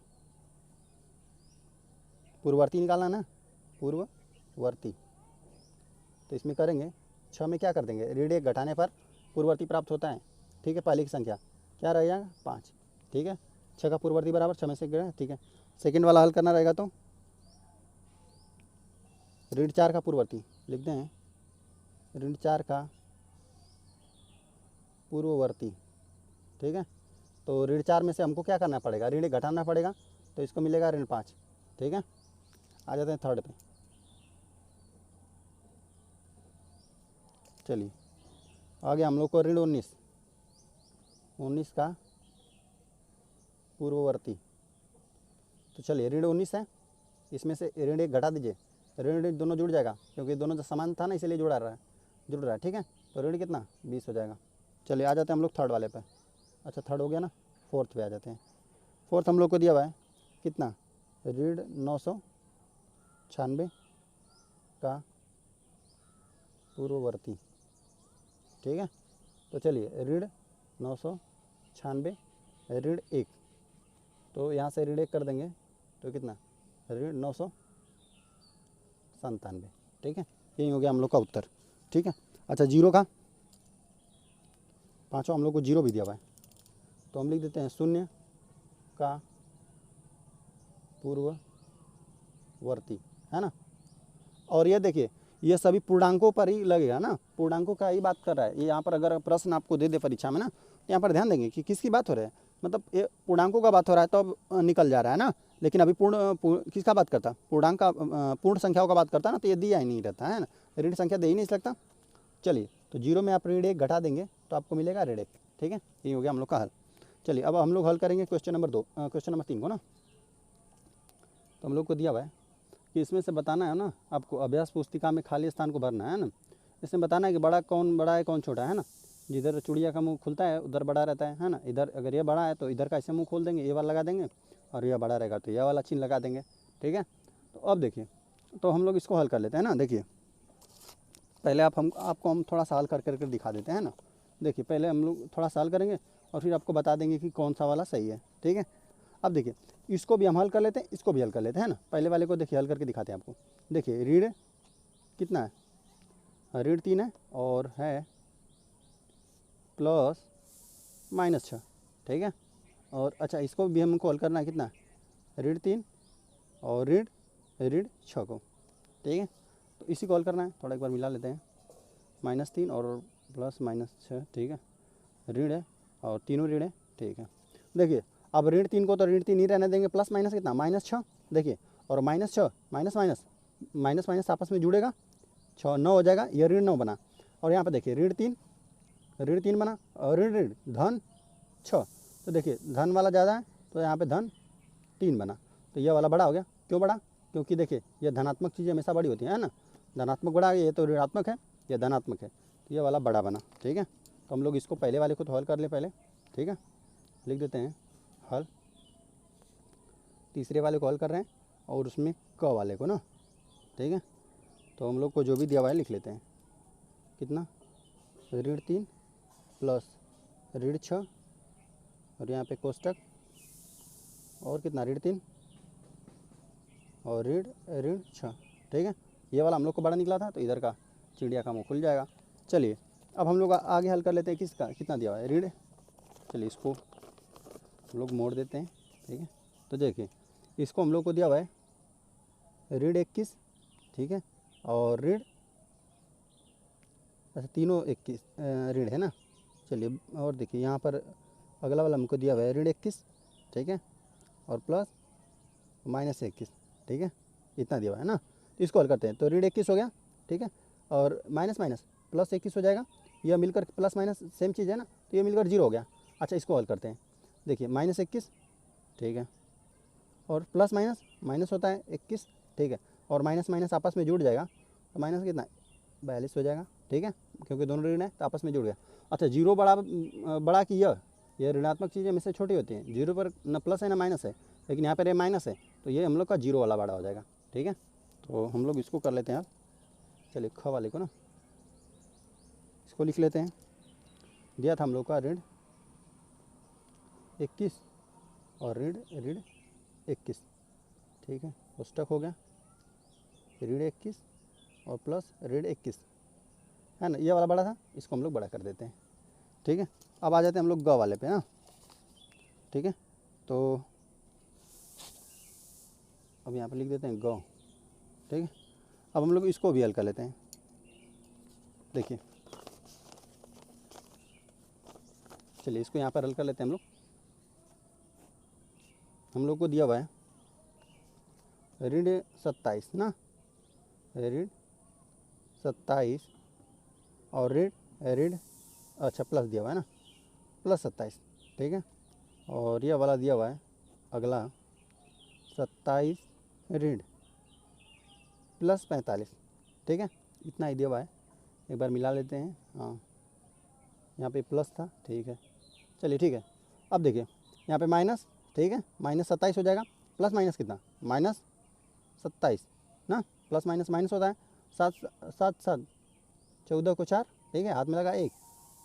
पूर्ववर्ती निकालना ना, पूर्ववर्ती, तो इसमें करेंगे 6 में क्या कर देंगे, ऋण 1 घटाने पर पूर्ववर्ती प्राप्त होता है, ठीक है। पहले की संख्या क्या रह जाएगा 5, ठीक है। 6 का पूर्ववर्ती बराबर 6 में से गिरा, ठीक है। सेकंड वाला हल करना रहेगा तो ऋण 4 का पूर्ववर्ती लिख दें, ऋण 4 का पूर्ववर्ती, ठीक है। तो ऋण 4 में से हमको क्या करना पड़ेगा, ऋण 1 घटाना पड़ेगा, तो इसको मिलेगा ऋण 5, ठीक है। आ जाते हैं थर्ड पे। चलिए आगे हम लोग को ऋण 19 का पूर्ववर्ती। तो चलिए ऋण 19 है, इसमें से ऋण 1 घटा दीजिए, ऋण दोनों जुड़ जाएगा क्योंकि दोनों समान था ना, इसलिए जुड़ रहा है, ठीक है। तो ऋण कितना 20 हो जाएगा। चलिए आ जाते हैं हम लोग थर्ड वाले पे। अच्छा थर्ड हो गया ना, फोर्थ पे आ जाते हैं। फोर्थ हम लोग को दिया हुआ है कितना, ऋण 996 का पूर्ववर्ती, ठीक है। तो चलिए ऋण 996 ऋण 1, तो यहाँ से ऋण 1 कर देंगे तो कितना, ऋण 997, ठीक है। यही हो गया हम लोग का उत्तर, ठीक है। अच्छा जीरो का, पाँचों हम लोग को जीरो भी दिया हुआ है, तो हम लिख देते हैं 0 का पूर्ववर्ती, है ना। और ये देखिए ये सभी पूर्णांकों पर ही लगेगा ना, पूर्णांकों का ही बात कर रहा है ये। यहाँ पर अगर प्रश्न आपको दे दे परीक्षा में ना, तो यहाँ पर ध्यान देंगे कि किसकी बात हो रही है, मतलब ये पूर्णांकों का बात हो रहा है तो अब निकल जा रहा है ना। लेकिन अभी किसका बात करता, पूर्णांक का, पूर्ण संख्याओं का बात करता ना, तो ये दिया ही नहीं रहता है ना, ऋण संख्या दे ही नहीं सकता। चलिए तो जीरो में आप ऋण 1 घटा देंगे तो आपको मिलेगा ऋण 1, ठीक है। ये हो गया हम लोग का हल। चलिए अब हम लोग हल करेंगे क्वेश्चन नंबर 3 को ना। तो हम लोग को दिया हुआ है कि इसमें से बताना है ना आपको, अभ्यास पुस्तिका में खाली स्थान को भरना है ना। इसमें बताना है कि कौन बड़ा है कौन छोटा है ना। जिधर चिड़िया का मुंह खुलता है उधर बड़ा रहता है ना। इधर अगर ये बड़ा है तो इधर का ऐसे मुंह खोल देंगे, ये वाला लगा देंगे, और यह बड़ा रहेगा तो यह वाला चिन्ह लगा देंगे, ठीक है। तो अब देखिए, तो हम लोग इसको हल कर लेते हैं ना। देखिए पहले आपको हम थोड़ा सा हल कर दिखा देते हैं ना। देखिए पहले हम लोग थोड़ा सा हल करेंगे और फिर आपको बता देंगे कि कौन सा वाला सही है, ठीक है। अब देखिए इसको भी हम हल कर लेते हैं, इसको भी हल कर लेते हैं ना। पहले वाले को देखिए हल करके दिखाते हैं आपको। देखिए ऋण कितना है, ऋण 3 है और है प्लस -6, ठीक है। और अच्छा इसको भी हमको हल करना है, कितना ऋण 3 और ऋण 6 को, ठीक है। तो इसी को हल करना है, थोड़ा एक बार मिला लेते हैं, -3 और प्लस -6, ठीक है। ऋण है और तीनों ऋण है, ठीक है। देखिए अब ऋण 3 को तो ऋण 3 ही रहने देंगे, प्लस माइनस कितना -6, देखिए। और -6 माइनस आपस में जुड़ेगा, 6 9 हो जाएगा, ये ऋण 9 बना। और यहाँ पे देखिए ऋण 3 बना और ऋण धन 6, तो देखिए धन वाला ज़्यादा है तो यहाँ पे धन 3 बना, तो यह वाला बड़ा हो गया। क्यों बड़ा, क्योंकि देखिए ये धनात्मक चीज़ें हमेशा बड़ी होती है ना, धनात्मक बड़ा है, ये तो ऋणात्मक है, ये धनात्मक है, तो ये वाला बड़ा बना, ठीक है। तो हम लोग इसको पहले वाले को तो हल कर ले पहले, ठीक है। लिख देते हैं हल, तीसरे वाले को हल कर रहे हैं और उसमें क वाले को ना, ठीक है। तो हम लोग को जो भी दिया हुआ है लिख लेते हैं, कितना ऋण 3 प्लस ऋण 6 और यहाँ पे कोष्टक, और कितना ऋण 3 और ऋण 6, ठीक है। ये वाला हम लोग को बड़ा निकला था तो इधर का चिड़िया का मुँह खुल जाएगा। चलिए अब हम लोग आगे हल कर लेते हैं, किसका कितना दिया हुआ है ऋण। चलिए इसको हम लोग मोड़ देते हैं, ठीक है। तो देखिए इसको हम लोग को दिया हुआ है ऋण 21, ठीक है। और ऋण, अच्छा तीनों 21 ऋण है ना। चलिए और देखिए यहाँ पर अगला वाला हमको दिया हुआ है ऋण 21, ठीक है, और प्लस -21, ठीक है, इतना दिया हुआ है ना। तो इसको हल करते हैं, तो ऋण 21 हो गया, ठीक है, और माइनस प्लस 21 हो जाएगा, यह मिलकर प्लस माइनस सेम चीज़ है ना, तो ये मिलकर 0 हो गया। अच्छा इसको हल करते हैं, देखिए -21, ठीक है, और प्लस माइनस होता है 21, ठीक है, और माइनस माइनस आपस में जुड़ जाएगा, तो माइनस कितना 42 हो जाएगा, ठीक है, क्योंकि दोनों ऋण है तो आपस में जुड़ गया। अच्छा जीरो बड़ा कि यह ऋणात्मक चीज़ें में से छोटी होती हैं, जीरो पर न प्लस है ना माइनस है, लेकिन यहाँ पर ये माइनस है तो ये हम लोग का जीरो वाला बड़ा हो जाएगा, ठीक है। तो हम लोग इसको कर लेते हैं अब, चलिए ख वाले को ना इसको लिख लेते हैं। दिया था हम लोग का ऋण 21 और ऋण 21, ठीक है, पुस्तक हो गया ऋण 21 और प्लस ऋण 21, है ना। ये वाला बड़ा था, इसको हम लोग बड़ा कर देते हैं, ठीक है। अब आ जाते हैं हम लोग ग वाले पे ना, ठीक है। तो अब यहाँ पे लिख देते हैं ग, ठीक है। अब हम लोग इसको भी हल कर लेते हैं। देखिए चलिए इसको यहाँ पर हल कर लेते हैं हम लोग। हम लोग को दिया हुआ है ऋण 27 ना, ऋण 27 और ऋण ऋण अच्छा प्लस दिया हुआ है ना, प्लस 27, ठीक है। और ये वाला दिया हुआ है अगला 27 ऋण प्लस 45, ठीक है। इतना ही दिया हुआ है, एक बार मिला लेते हैं। हाँ यहाँ पे प्लस था, ठीक है। चलिए ठीक है। अब देखिए यहाँ पे माइनस, ठीक है, माइनस 27 हो जाएगा, प्लस माइनस कितना, माइनस 27 ना, प्लस माइनस माइनस होता है, 7 7 7 14 को 4, ठीक है, हाथ में लगा 1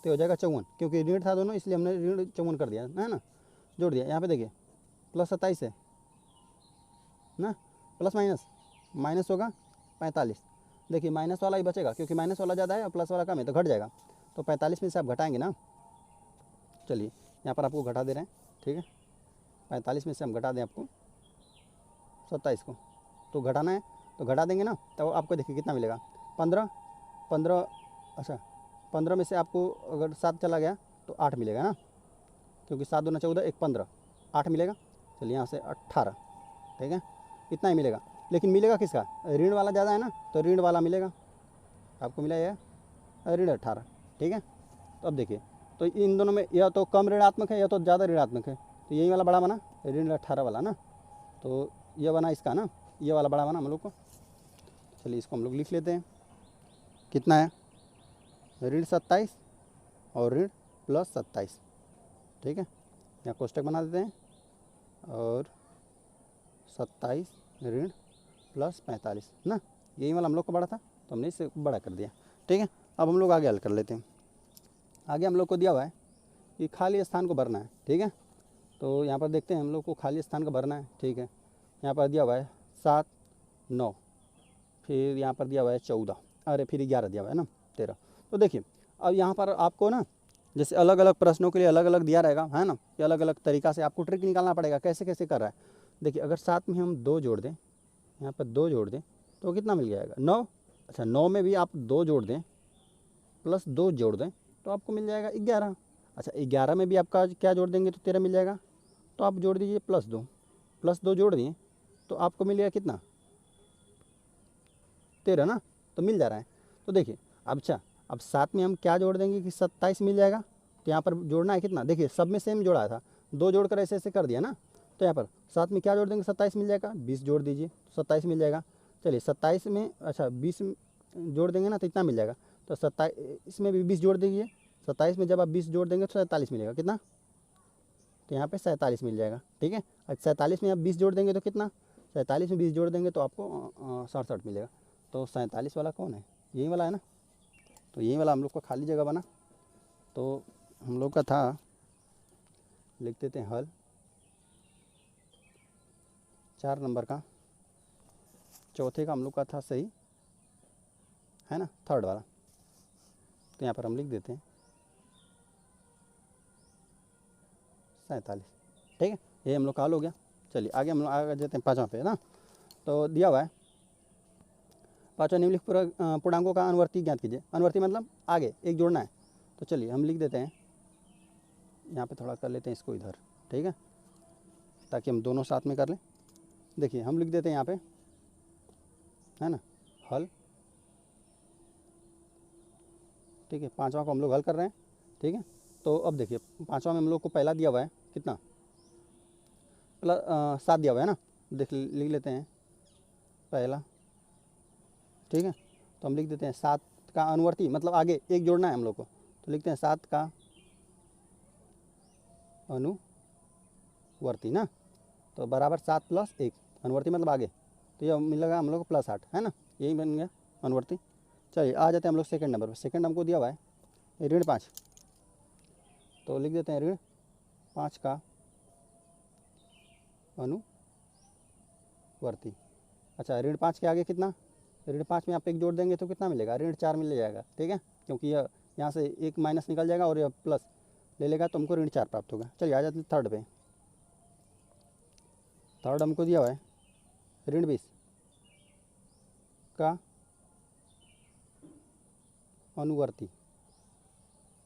तो हो जाएगा 54, क्योंकि ऋण था दोनों इसलिए हमने ऋण 54 कर दिया है ना, जोड़ दिया। यहाँ पे देखिए प्लस 27 है ना, प्लस माइनस माइनस होगा 45। देखिए माइनस वाला ही बचेगा क्योंकि माइनस वाला ज़्यादा है और प्लस वाला कम है तो घट जाएगा। तो 45 में से आप घटाएंगे ना, चलिए यहाँ पर आपको घटा दे रहे हैं, ठीक है। 45 में से हम घटा दें आपको 27 को, तो घटाना है तो घटा देंगे ना, तो आपको देखिए कितना मिलेगा 15 15, अच्छा 15 में से आपको अगर 7 चला गया तो 8 मिलेगा ना, क्योंकि 7 दूना 14 1 15, 8 मिलेगा। चलिए यहाँ से 18, ठीक है, इतना ही मिलेगा। लेकिन मिलेगा किसका, ऋण वाला ज़्यादा है ना, तो ऋण वाला मिलेगा आपको, मिला ये ऋण 18, ठीक है। तो अब देखिए तो इन दोनों में या तो कम ऋणात्मक है या तो ज़्यादा ऋणात्मक है, तो यही वाला बड़ा बना ऋण 18 वाला ना, तो ये बना इसका ना, ये वाला बड़ा बना हम लोग को। चलिए इसको हम लोग लिख लेते हैं, कितना है ऋण 27 और ऋण प्लस 27, ठीक है। यहाँ कोष्टक बना देते हैं और 27 ऋण प्लस 45 ना, यही वाला हम लोग को बड़ा था तो हमने इसे बड़ा कर दिया, ठीक है। अब हम लोग आगे हल कर लेते हैं। आगे हम लोग को दिया हुआ है कि खाली स्थान को भरना है, ठीक है। तो यहाँ पर देखते हैं हम लोग को खाली स्थान को भरना है, ठीक है। यहाँ पर दिया हुआ है 7 9, फिर यहाँ पर दिया हुआ है 14, अरे फिर 11 दिया हुआ है ना 13। तो देखिए अब यहाँ पर आपको ना जैसे अलग अलग प्रश्नों के लिए अलग अलग दिया रहेगा है ना, कि अलग अलग तरीक़ा से आपको ट्रिक निकालना पड़ेगा कैसे कैसे कर रहा है। देखिए अगर 7 में हम 2 जोड़ दें, यहाँ पर 2 जोड़ दें तो कितना मिल जाएगा 9, अच्छा 9 में भी आप 2 जोड़ दें प्लस 2 जोड़ दें तो आपको मिल जाएगा 11। अच्छा 11 में भी आपका क्या जोड़ देंगे तो 13 मिल जाएगा, तो आप जोड़ दीजिए प्लस 2 जोड़ दिए तो आपको मिलेगा कितना 13 ना, तो मिल जा रहा है। तो देखिए अब अच्छा अब 7 में हम क्या जोड़ देंगे कि 27 मिल जाएगा, तो यहाँ पर जोड़ना है कितना, देखिए सब में सेम जोड़ा था, 2 जोड़ कर ऐसे ऐसे कर दिया ना, तो यहाँ पर 7 में क्या जोड़ देंगे 27 मिल जाएगा, 20 जोड़ दीजिए तो 27 मिल जाएगा। चलिए 27 में अच्छा 20 जोड़ देंगे ना तो इतना मिल जाएगा, तो 27 इसमें भी 20 जोड़ दीजिए, 27 में जब आप 20 जोड़ देंगे तो 47 मिलेगा कितना, तो यहाँ पे 47 मिल जाएगा, ठीक है। और 47 में आप 20 जोड़ देंगे तो कितना, 47 में 20 जोड़ देंगे तो आपको 67 मिलेगा। तो 47 वाला कौन है, यही वाला है ना, तो यही वाला हम लोग का खाली जगह बना। तो हम लोग का था, लिख देते हैं हल 4 नंबर का, चौथे का हम लोग का था सही है ना, थर्ड वाला, तो यहाँ पर हम लिख देते हैं 47, ठीक है। ये हम लोग का हल हो गया। चलिए आगे हम लोग आगे जाते हैं 5वां पे ना, तो दिया हुआ है 5वां निम्नलिखित पूर्णांकों का अनुवर्ती ज्ञात कीजिए। अनुवर्ती मतलब आगे एक जोड़ना है, तो चलिए हम लिख देते हैं, यहाँ पे थोड़ा कर लेते हैं इसको इधर, ठीक है, ताकि हम दोनों साथ में कर लें। देखिए हम लिख देते हैं यहाँ पे है ना हल, ठीक है। 5वां को हम लोग हल कर रहे हैं, ठीक है। तो अब देखिए 5वां में हम लोग को पहला दिया हुआ है कितना, प्लस 7 दिया हुआ है ना, देख लिख लेते हैं पहला, ठीक है। तो हम लिख देते हैं 7 का अनुवर्ती मतलब आगे एक जोड़ना है हम लोग को, तो लिखते हैं 7 का अनुवर्ती ना, तो बराबर 7 प्लस 1, अनुवर्ती मतलब आगे, तो ये मिलेगा हम लोग को प्लस 8 है ना, यही बन गया अनुवर्ती। चलिए आ जाते हैं हम लोग सेकंड नंबर पर। सेकंड हमको दिया हुआ है ऋण 5, तो लिख देते हैं ऋण 5 का अनुवर्ती। अच्छा ऋण 5 के आगे कितना, ऋण 5 में आप एक जोड़ देंगे तो कितना मिलेगा, ऋण 4 मिल जाएगा, ठीक है, क्योंकि यह यहाँ से एक माइनस निकल जाएगा और ये प्लस ले लेगा तो हमको ऋण 4 प्राप्त होगा। चलिए आ जाते हैं थर्ड पे। थर्ड हमको दिया हुआ है ऋण 20 का अनुवर्ती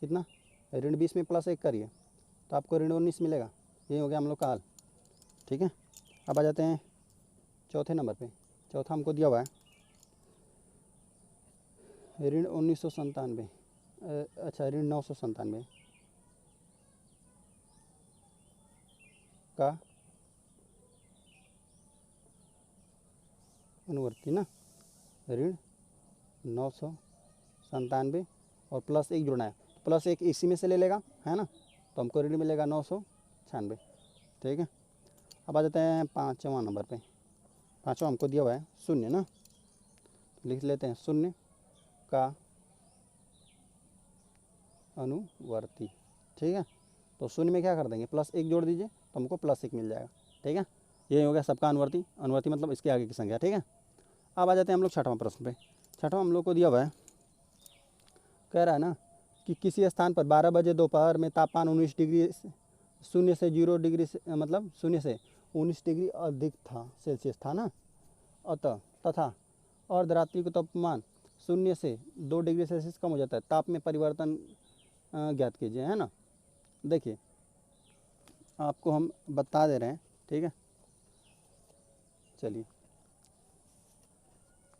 कितना, ऋण 20 में प्लस 1 करिए तो आपको ऋण 19 मिलेगा। ये हो गया हम लोग का हल। ठीक है, अब आ जाते हैं चौथे नंबर पे। चौथा हमको दिया हुआ है ऋण 1997, अच्छा ऋण 997 का अनुवर्ती ना, ऋण 997 और प्लस 1 जुड़ना है, प्लस 1 इसी में से ले लेगा है ना, तो हमको ऋण मिलेगा 996। ठीक है, अब आ जाते हैं पाँचवा नंबर पे। पाँचवा हमको दिया हुआ है शून्य ना, लिख लेते हैं शून्य का अनुवर्ती। ठीक है, तो शून्य में क्या कर देंगे, प्लस 1 जोड़ दीजिए तो हमको प्लस 1 मिल जाएगा। ठीक है, ये हो गया सबका अनुवर्ती। अनुवर्ती मतलब इसके आगे की संख्या। ठीक है, अब आ जाते हैं हम लोग छठवां प्रश्न पे। छठवां हम लोग को दिया हुआ है, कह रहा है ना कि किसी स्थान पर 12 बजे दोपहर में तापमान 19 डिग्री शून्य से 0 डिग्री से मतलब शून्य से 19 डिग्री अधिक था सेल्सियस था ना, अतः तथा अर्धरात्रि को तापमान शून्य से 2 डिग्री सेल्सियस कम हो जाता है। ताप में परिवर्तन ज्ञात कीजिए, है ना। देखिए आपको हम बता दे रहे हैं। ठीक है, चलिए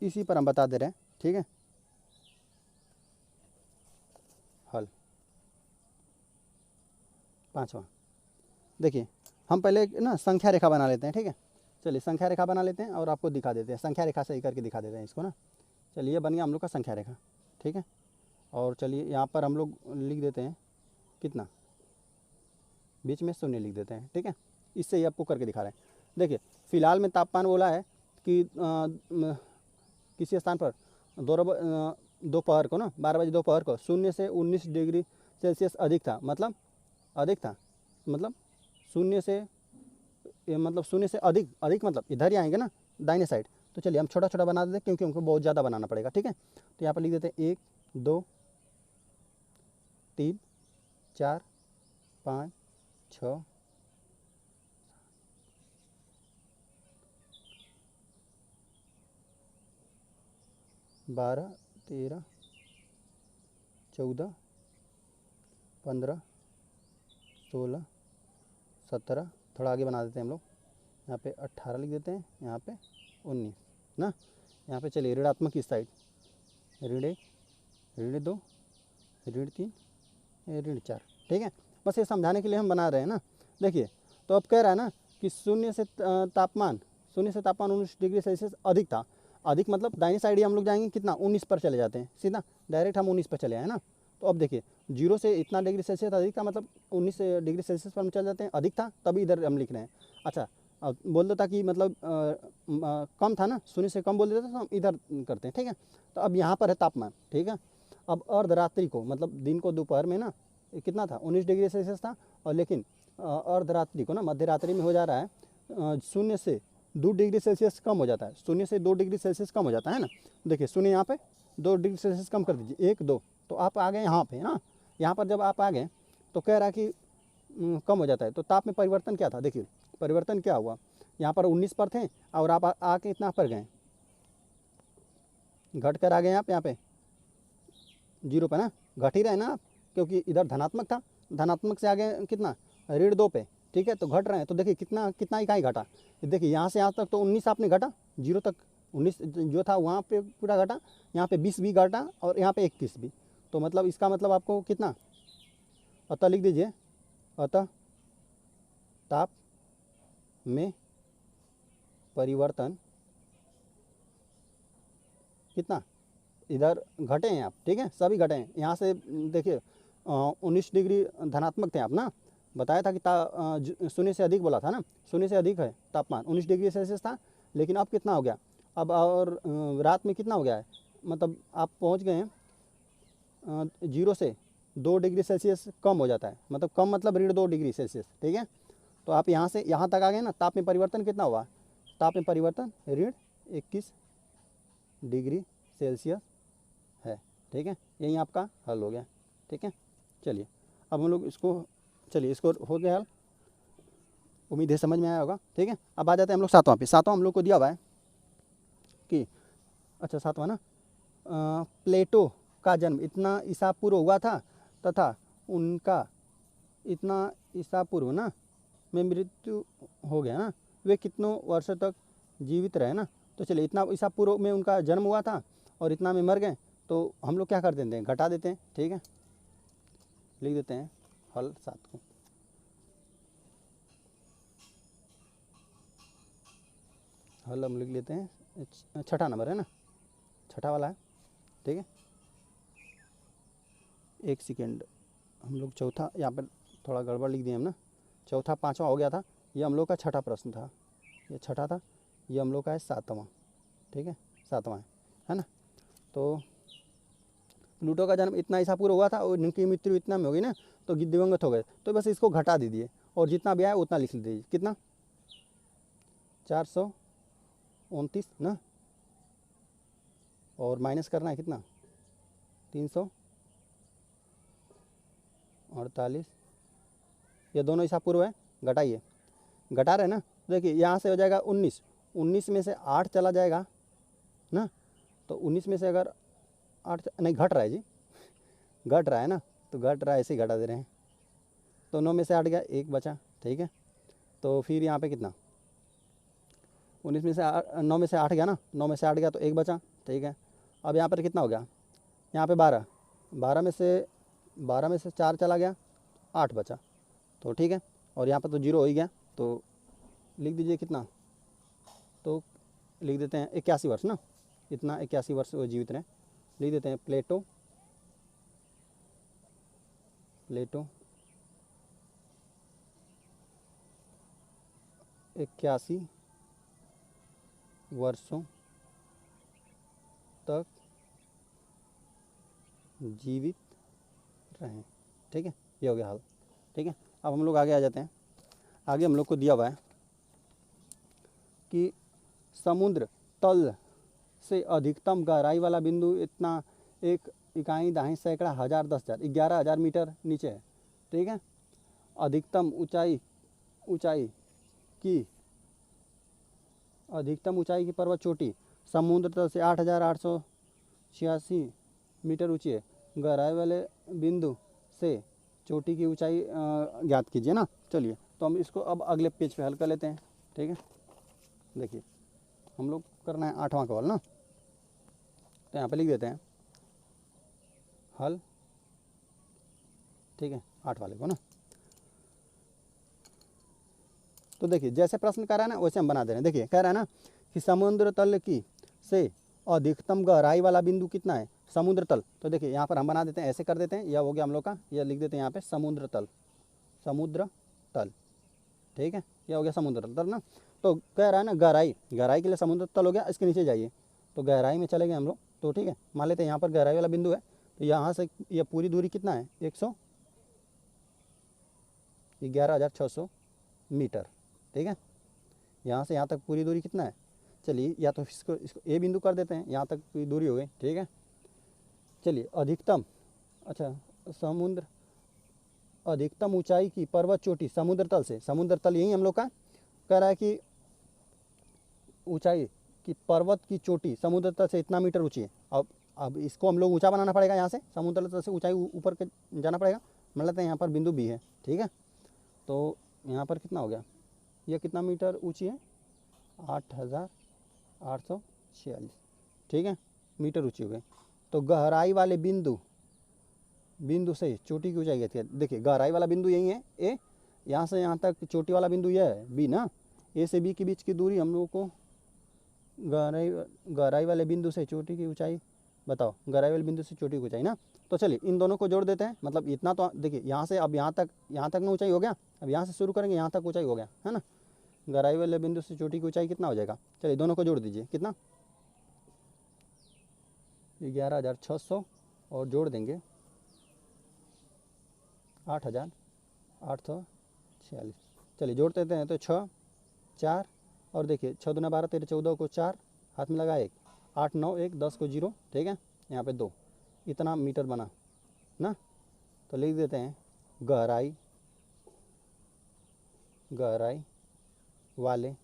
इसी पर हम बता दे रहे हैं। ठीक है, हल पांचवा, देखिए हम पहले ना संख्या रेखा बना लेते हैं। ठीक है, चलिए संख्या रेखा बना लेते हैं और आपको दिखा देते हैं, संख्या रेखा सही करके दिखा देते हैं इसको ना। चलिए ये बन गया हम लोग का संख्या रेखा। ठीक है, और चलिए यहाँ पर हम लोग लिख देते हैं कितना, बीच में शून्य लिख देते हैं। ठीक है, इससे ही आपको करके दिखा रहे हैं। देखिए फिलहाल में तापमान बोला है कि किसी स्थान पर दोपहर को ना 12 बजे दोपहर को शून्य से 19 डिग्री सेल्सियस अधिक था, मतलब अधिक था मतलब शून्य से मतलब शून्य से अधिक, अधिक मतलब इधर ही आएंगे ना दाहिने साइड। तो चलिए हम छोटा छोटा बना देते हैं क्योंकि हमको बहुत ज़्यादा बनाना पड़ेगा। ठीक है, तो यहाँ पर लिख देते हैं 1 2 3 4 5 6 12 13 14 15 16 17, थोड़ा आगे बना देते हैं हम लोग, यहाँ पे 18 लिख देते हैं, यहाँ पे 19 ना। यहाँ पे चलिए ऋणात्मक इस साइड, ऋण 1 ऋण 2 ऋण 3 ऋण 4। ठीक है, बस ये समझाने के लिए हम बना रहे हैं ना। देखिए तो अब कह रहा है ना कि शून्य से तापमान 19 डिग्री सेल्सियस अधिक था। अधिक मतलब दाहिनी साइड ही हम लोग जाएंगे कितना, 19 पर चले जाते हैं सीधा, डायरेक्ट हम 19 पर चले आए ना। तो अब देखिए 0 से इतना डिग्री सेल्सियस अधिक था, मतलब 19 डिग्री सेल्सियस पर हम चल जाते हैं, अधिक था तभी इधर हम लिख रहे हैं। अच्छा अब बोल देता कि मतलब कम था ना, शून्य से कम बोल देता तो हम इधर करते हैं। ठीक है, तो अब यहाँ पर है तापमान। ठीक है, अब अर्धरात्रि को मतलब दिन को दोपहर में ना कितना था, 19 डिग्री सेल्सियस था, और लेकिन अर्धरात्रि को ना मध्य रात्रि में हो जा रहा है शून्य से 2 डिग्री सेल्सियस कम हो जाता है, शून्य से 2 डिग्री सेल्सियस कम हो जाता है ना। देखिए शून्य यहाँ पे 2 डिग्री सेल्सियस कम कर दीजिए, 1 2, तो आप आ गए यहाँ पे ना। यहाँ पर जब आप आ गए तो कह रहा है कि कम हो जाता है। तो ताप में परिवर्तन क्या था, देखिए परिवर्तन क्या हुआ, यहाँ पर 19 पर थे और आप आके इतना पर गए, घट कर आ गए आप यहाँ पे 0 पे ना, घट ही रहे ना आप, क्योंकि इधर धनात्मक था, धनात्मक से आगे कितना ऋण 2 पे। ठीक है, तो घट रहे हैं, तो देखिए कितना कितना इकाई घटा। देखिए यहाँ से यहाँ तक तो 19 आपने घटा, 0 तक 19 जो था वहाँ पे पूरा घटा, यहाँ पे 20 भी घटा और यहाँ पे 21 भी। तो मतलब इसका मतलब आपको कितना, अतः लिख दीजिए, अतः ताप में परिवर्तन कितना, इधर घटे हैं आप। ठीक है, सभी घटे हैं। यहाँ से देखिए 19 डिग्री धनात्मक थे आप ना, बताया था कि शून्य से अधिक बोला था ना, शून्य से अधिक है तापमान, 19 डिग्री सेल्सियस था, लेकिन अब कितना हो गया, अब और रात में कितना हो गया है, मतलब आप पहुँच गए हैं 0 से 2 डिग्री सेल्सियस कम हो जाता है, मतलब कम मतलब ऋण 2 डिग्री सेल्सियस। ठीक है, तो आप यहाँ से यहाँ तक आ गए ना, ताप में परिवर्तन कितना हुआ, ताप में परिवर्तन ऋण 21 डिग्री सेल्सियस है। ठीक है, यही आपका हल हो गया। ठीक है। चलिए अब हम लोग इसको, चलिए इसको हो गया हल, उम्मीद है समझ में आया होगा, ठीक है। अब आ जाते हैं हम लोग सातवां पे। सातवां हम लोग को दिया हुआ है कि, अच्छा सातवां ना, प्लेटो का जन्म इतना ईसा पूर्व हुआ था तथा उनका इतना ईसा पूर्व ना में मृत्यु हो गया ना, वे कितनों वर्षों तक जीवित रहे ना। तो चलिए इतना ईसा पूर्व में उनका जन्म हुआ था और इतना में मर गए, तो हम लोग क्या कर देते हैं, घटा देते हैं, ठीक है। लिख देते हैं हल 7 को। हल हम लिख लेते हैं, छठा नंबर है ना, छठा वाला है, ठीक है। एक सेकेंड, हम लोग चौथा यहाँ पर थोड़ा गड़बड़ लिख दिए हम ना, चौथा पाँचवा हो गया था, ये हम लोग का छठा प्रश्न था, ये छठा था, ये हम लोग का है सातवां, ठीक है, सातवां है ना। तो प्लूटो का जन्म इतना ईसा पूर्व हुआ था और इनकी मृत्यु इतना में हो गई ना, तो दिवंगत हो गए, तो बस इसको घटा दीजिए और जितना भी आया उतना लिख दीजिए। कितना, 429 ना, और माइनस करना है कितना, 348, ये दोनों ईसा पूर्व है, घटाइए, घटा रहे ना। देखिए यहाँ से हो जाएगा 19, 19 में से 8 चला जाएगा ना, तो 19 में से अगर 8 नहीं घट रहा है जी, घट रहा है ना, तो घट रहा है, ऐसे ही घटा दे रहे हैं। तो 9 में से 8 गया, 1 बचा, ठीक है। तो फिर यहाँ पे कितना, 19 में से 9 में से 8 गया ना, 9 में से 8 गया तो 1 बचा, ठीक है। अब यहाँ पर कितना हो गया, यहाँ पे 12, 12 में से 4 चला गया, 8 बचा, तो ठीक है। और यहाँ पर तो 0 हो ही गया, तो लिख दीजिए कितना, तो लिख देते हैं 81 वर्ष ना, इतना 81 वर्ष वो जीवित रहे, लिख देते हैं प्लेटो 81 वर्षों तक जीवित रहें, ठीक है। ये हो गया हाल, ठीक है। अब हम लोग आगे आ जाते हैं। आगे हम लोग को दिया हुआ है कि समुद्र तल से अधिकतम गहराई वाला बिंदु इतना, एक इकाई दाही सैकड़ा हज़ार 10,000 11,000 मीटर नीचे है, ठीक है। अधिकतम ऊंचाई की पर्वत चोटी समुद्र तल से 8,886 मीटर ऊंची है। गहराई वाले बिंदु से चोटी की ऊंचाई ज्ञात कीजिए ना। चलिए तो हम इसको अब अगले पेज पे हल कर लेते हैं, ठीक है। देखिए हम लोग करना है 8वां का हल ना, तो यहाँ पे लिख देते हैं हल, ठीक है, 8 वाले को ना। तो देखिए जैसे प्रश्न कर रहा है ना वैसे हम बना दे रहे हैं। देखिए कह रहा है ना कि समुद्र तल की से अधिकतम गहराई वाला बिंदु कितना है, समुद्र तल। तो देखिए यहाँ पर हम बना देते हैं, ऐसे कर देते हैं, यह हो गया हम लोग का, यह लिख देते हैं यहाँ पे समुद्र तल, ठीक है, यह हो गया समुद्र तल ना। तो कह रहा है ना गहराई के लिए समुद्र तल हो गया, इसके नीचे जाइए तो गहराई में चले गए हम लोग, तो ठीक है। मान लेते हैं यहाँ पर गहराई वाला बिंदु है, तो यहाँ से यह पूरी दूरी कितना है, 111,600 मीटर, ठीक है। यहाँ से यहाँ तक पूरी दूरी कितना है, चलिए या तो इसको ए बिंदु कर देते हैं, यहाँ तक पूरी दूरी हो गई, ठीक है। चलिए अधिकतम, अच्छा अधिकतम ऊंचाई की पर्वत चोटी समुद्र तल यही हम लोग का कह रहा है कि ऊंचाई की पर्वत की चोटी समुद्र तल से इतना मीटर ऊंची है। अब इसको हम लोग ऊंचा बनाना पड़ेगा, यहाँ से समुद्र तल से ऊंचाई ऊपर के जाना पड़ेगा। मान लेते हैं यहाँ पर बिंदु बी है, ठीक है। तो यहाँ पर कितना हो गया, यह कितना मीटर ऊंची है, 8,846, ठीक है, मीटर ऊंची हो गई। तो गहराई वाले बिंदु से चोटी की ऊंचाई कहती है। देखिए गहराई वाला बिंदु यही है ए, यहाँ से यहाँ तक चोटी वाला बिंदु यह है बी ना, ए से बी के बीच की दूरी हम लोगों को गहराई वाले बिंदु से चोटी की ऊंचाई बताओ, गहराई वाले बिंदु से चोटी की ऊंचाई ना। तो चलिए इन दोनों को जोड़ देते हैं, मतलब इतना तो देखिए यहाँ से अब यहाँ तक ना ऊंचाई हो गया, अब यहाँ से शुरू करेंगे यहाँ तक ऊंचाई हो गया है ना। गहराई वाले बिंदु से चोटी की ऊंचाई कितना हो जाएगा, चलिए दोनों को जोड़ दीजिए, कितना 11,600 और जोड़ देंगे 8,846, चलिए जोड़ देते हैं। तो 6 4 और देखिए 6 दूना 12 13 14 को 4 हाथ में लगा 1 8 9 1 10 को 0, ठीक है, यहाँ पे 2, इतना मीटर बना ना। तो लिख देते हैं गहराई वाले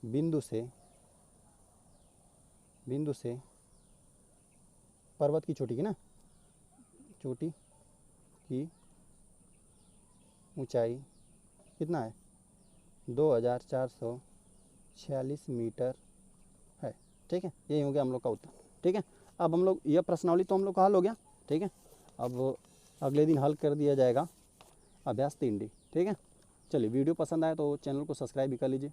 बिंदु से पर्वत की चोटी की ना, चोटी की ऊंचाई कितना है 2446 मीटर है। ठीक है, यही हो गया हम लोग का उत्तर। ठीक है, अब हम लोग यह प्रश्नावली तो हम लोग का हल हो गया। ठीक है, अब अगले दिन हल कर दिया जाएगा अभ्यास 3D। ठीक है, चलिए वीडियो पसंद आए तो चैनल को सब्सक्राइब भी कर लीजिए।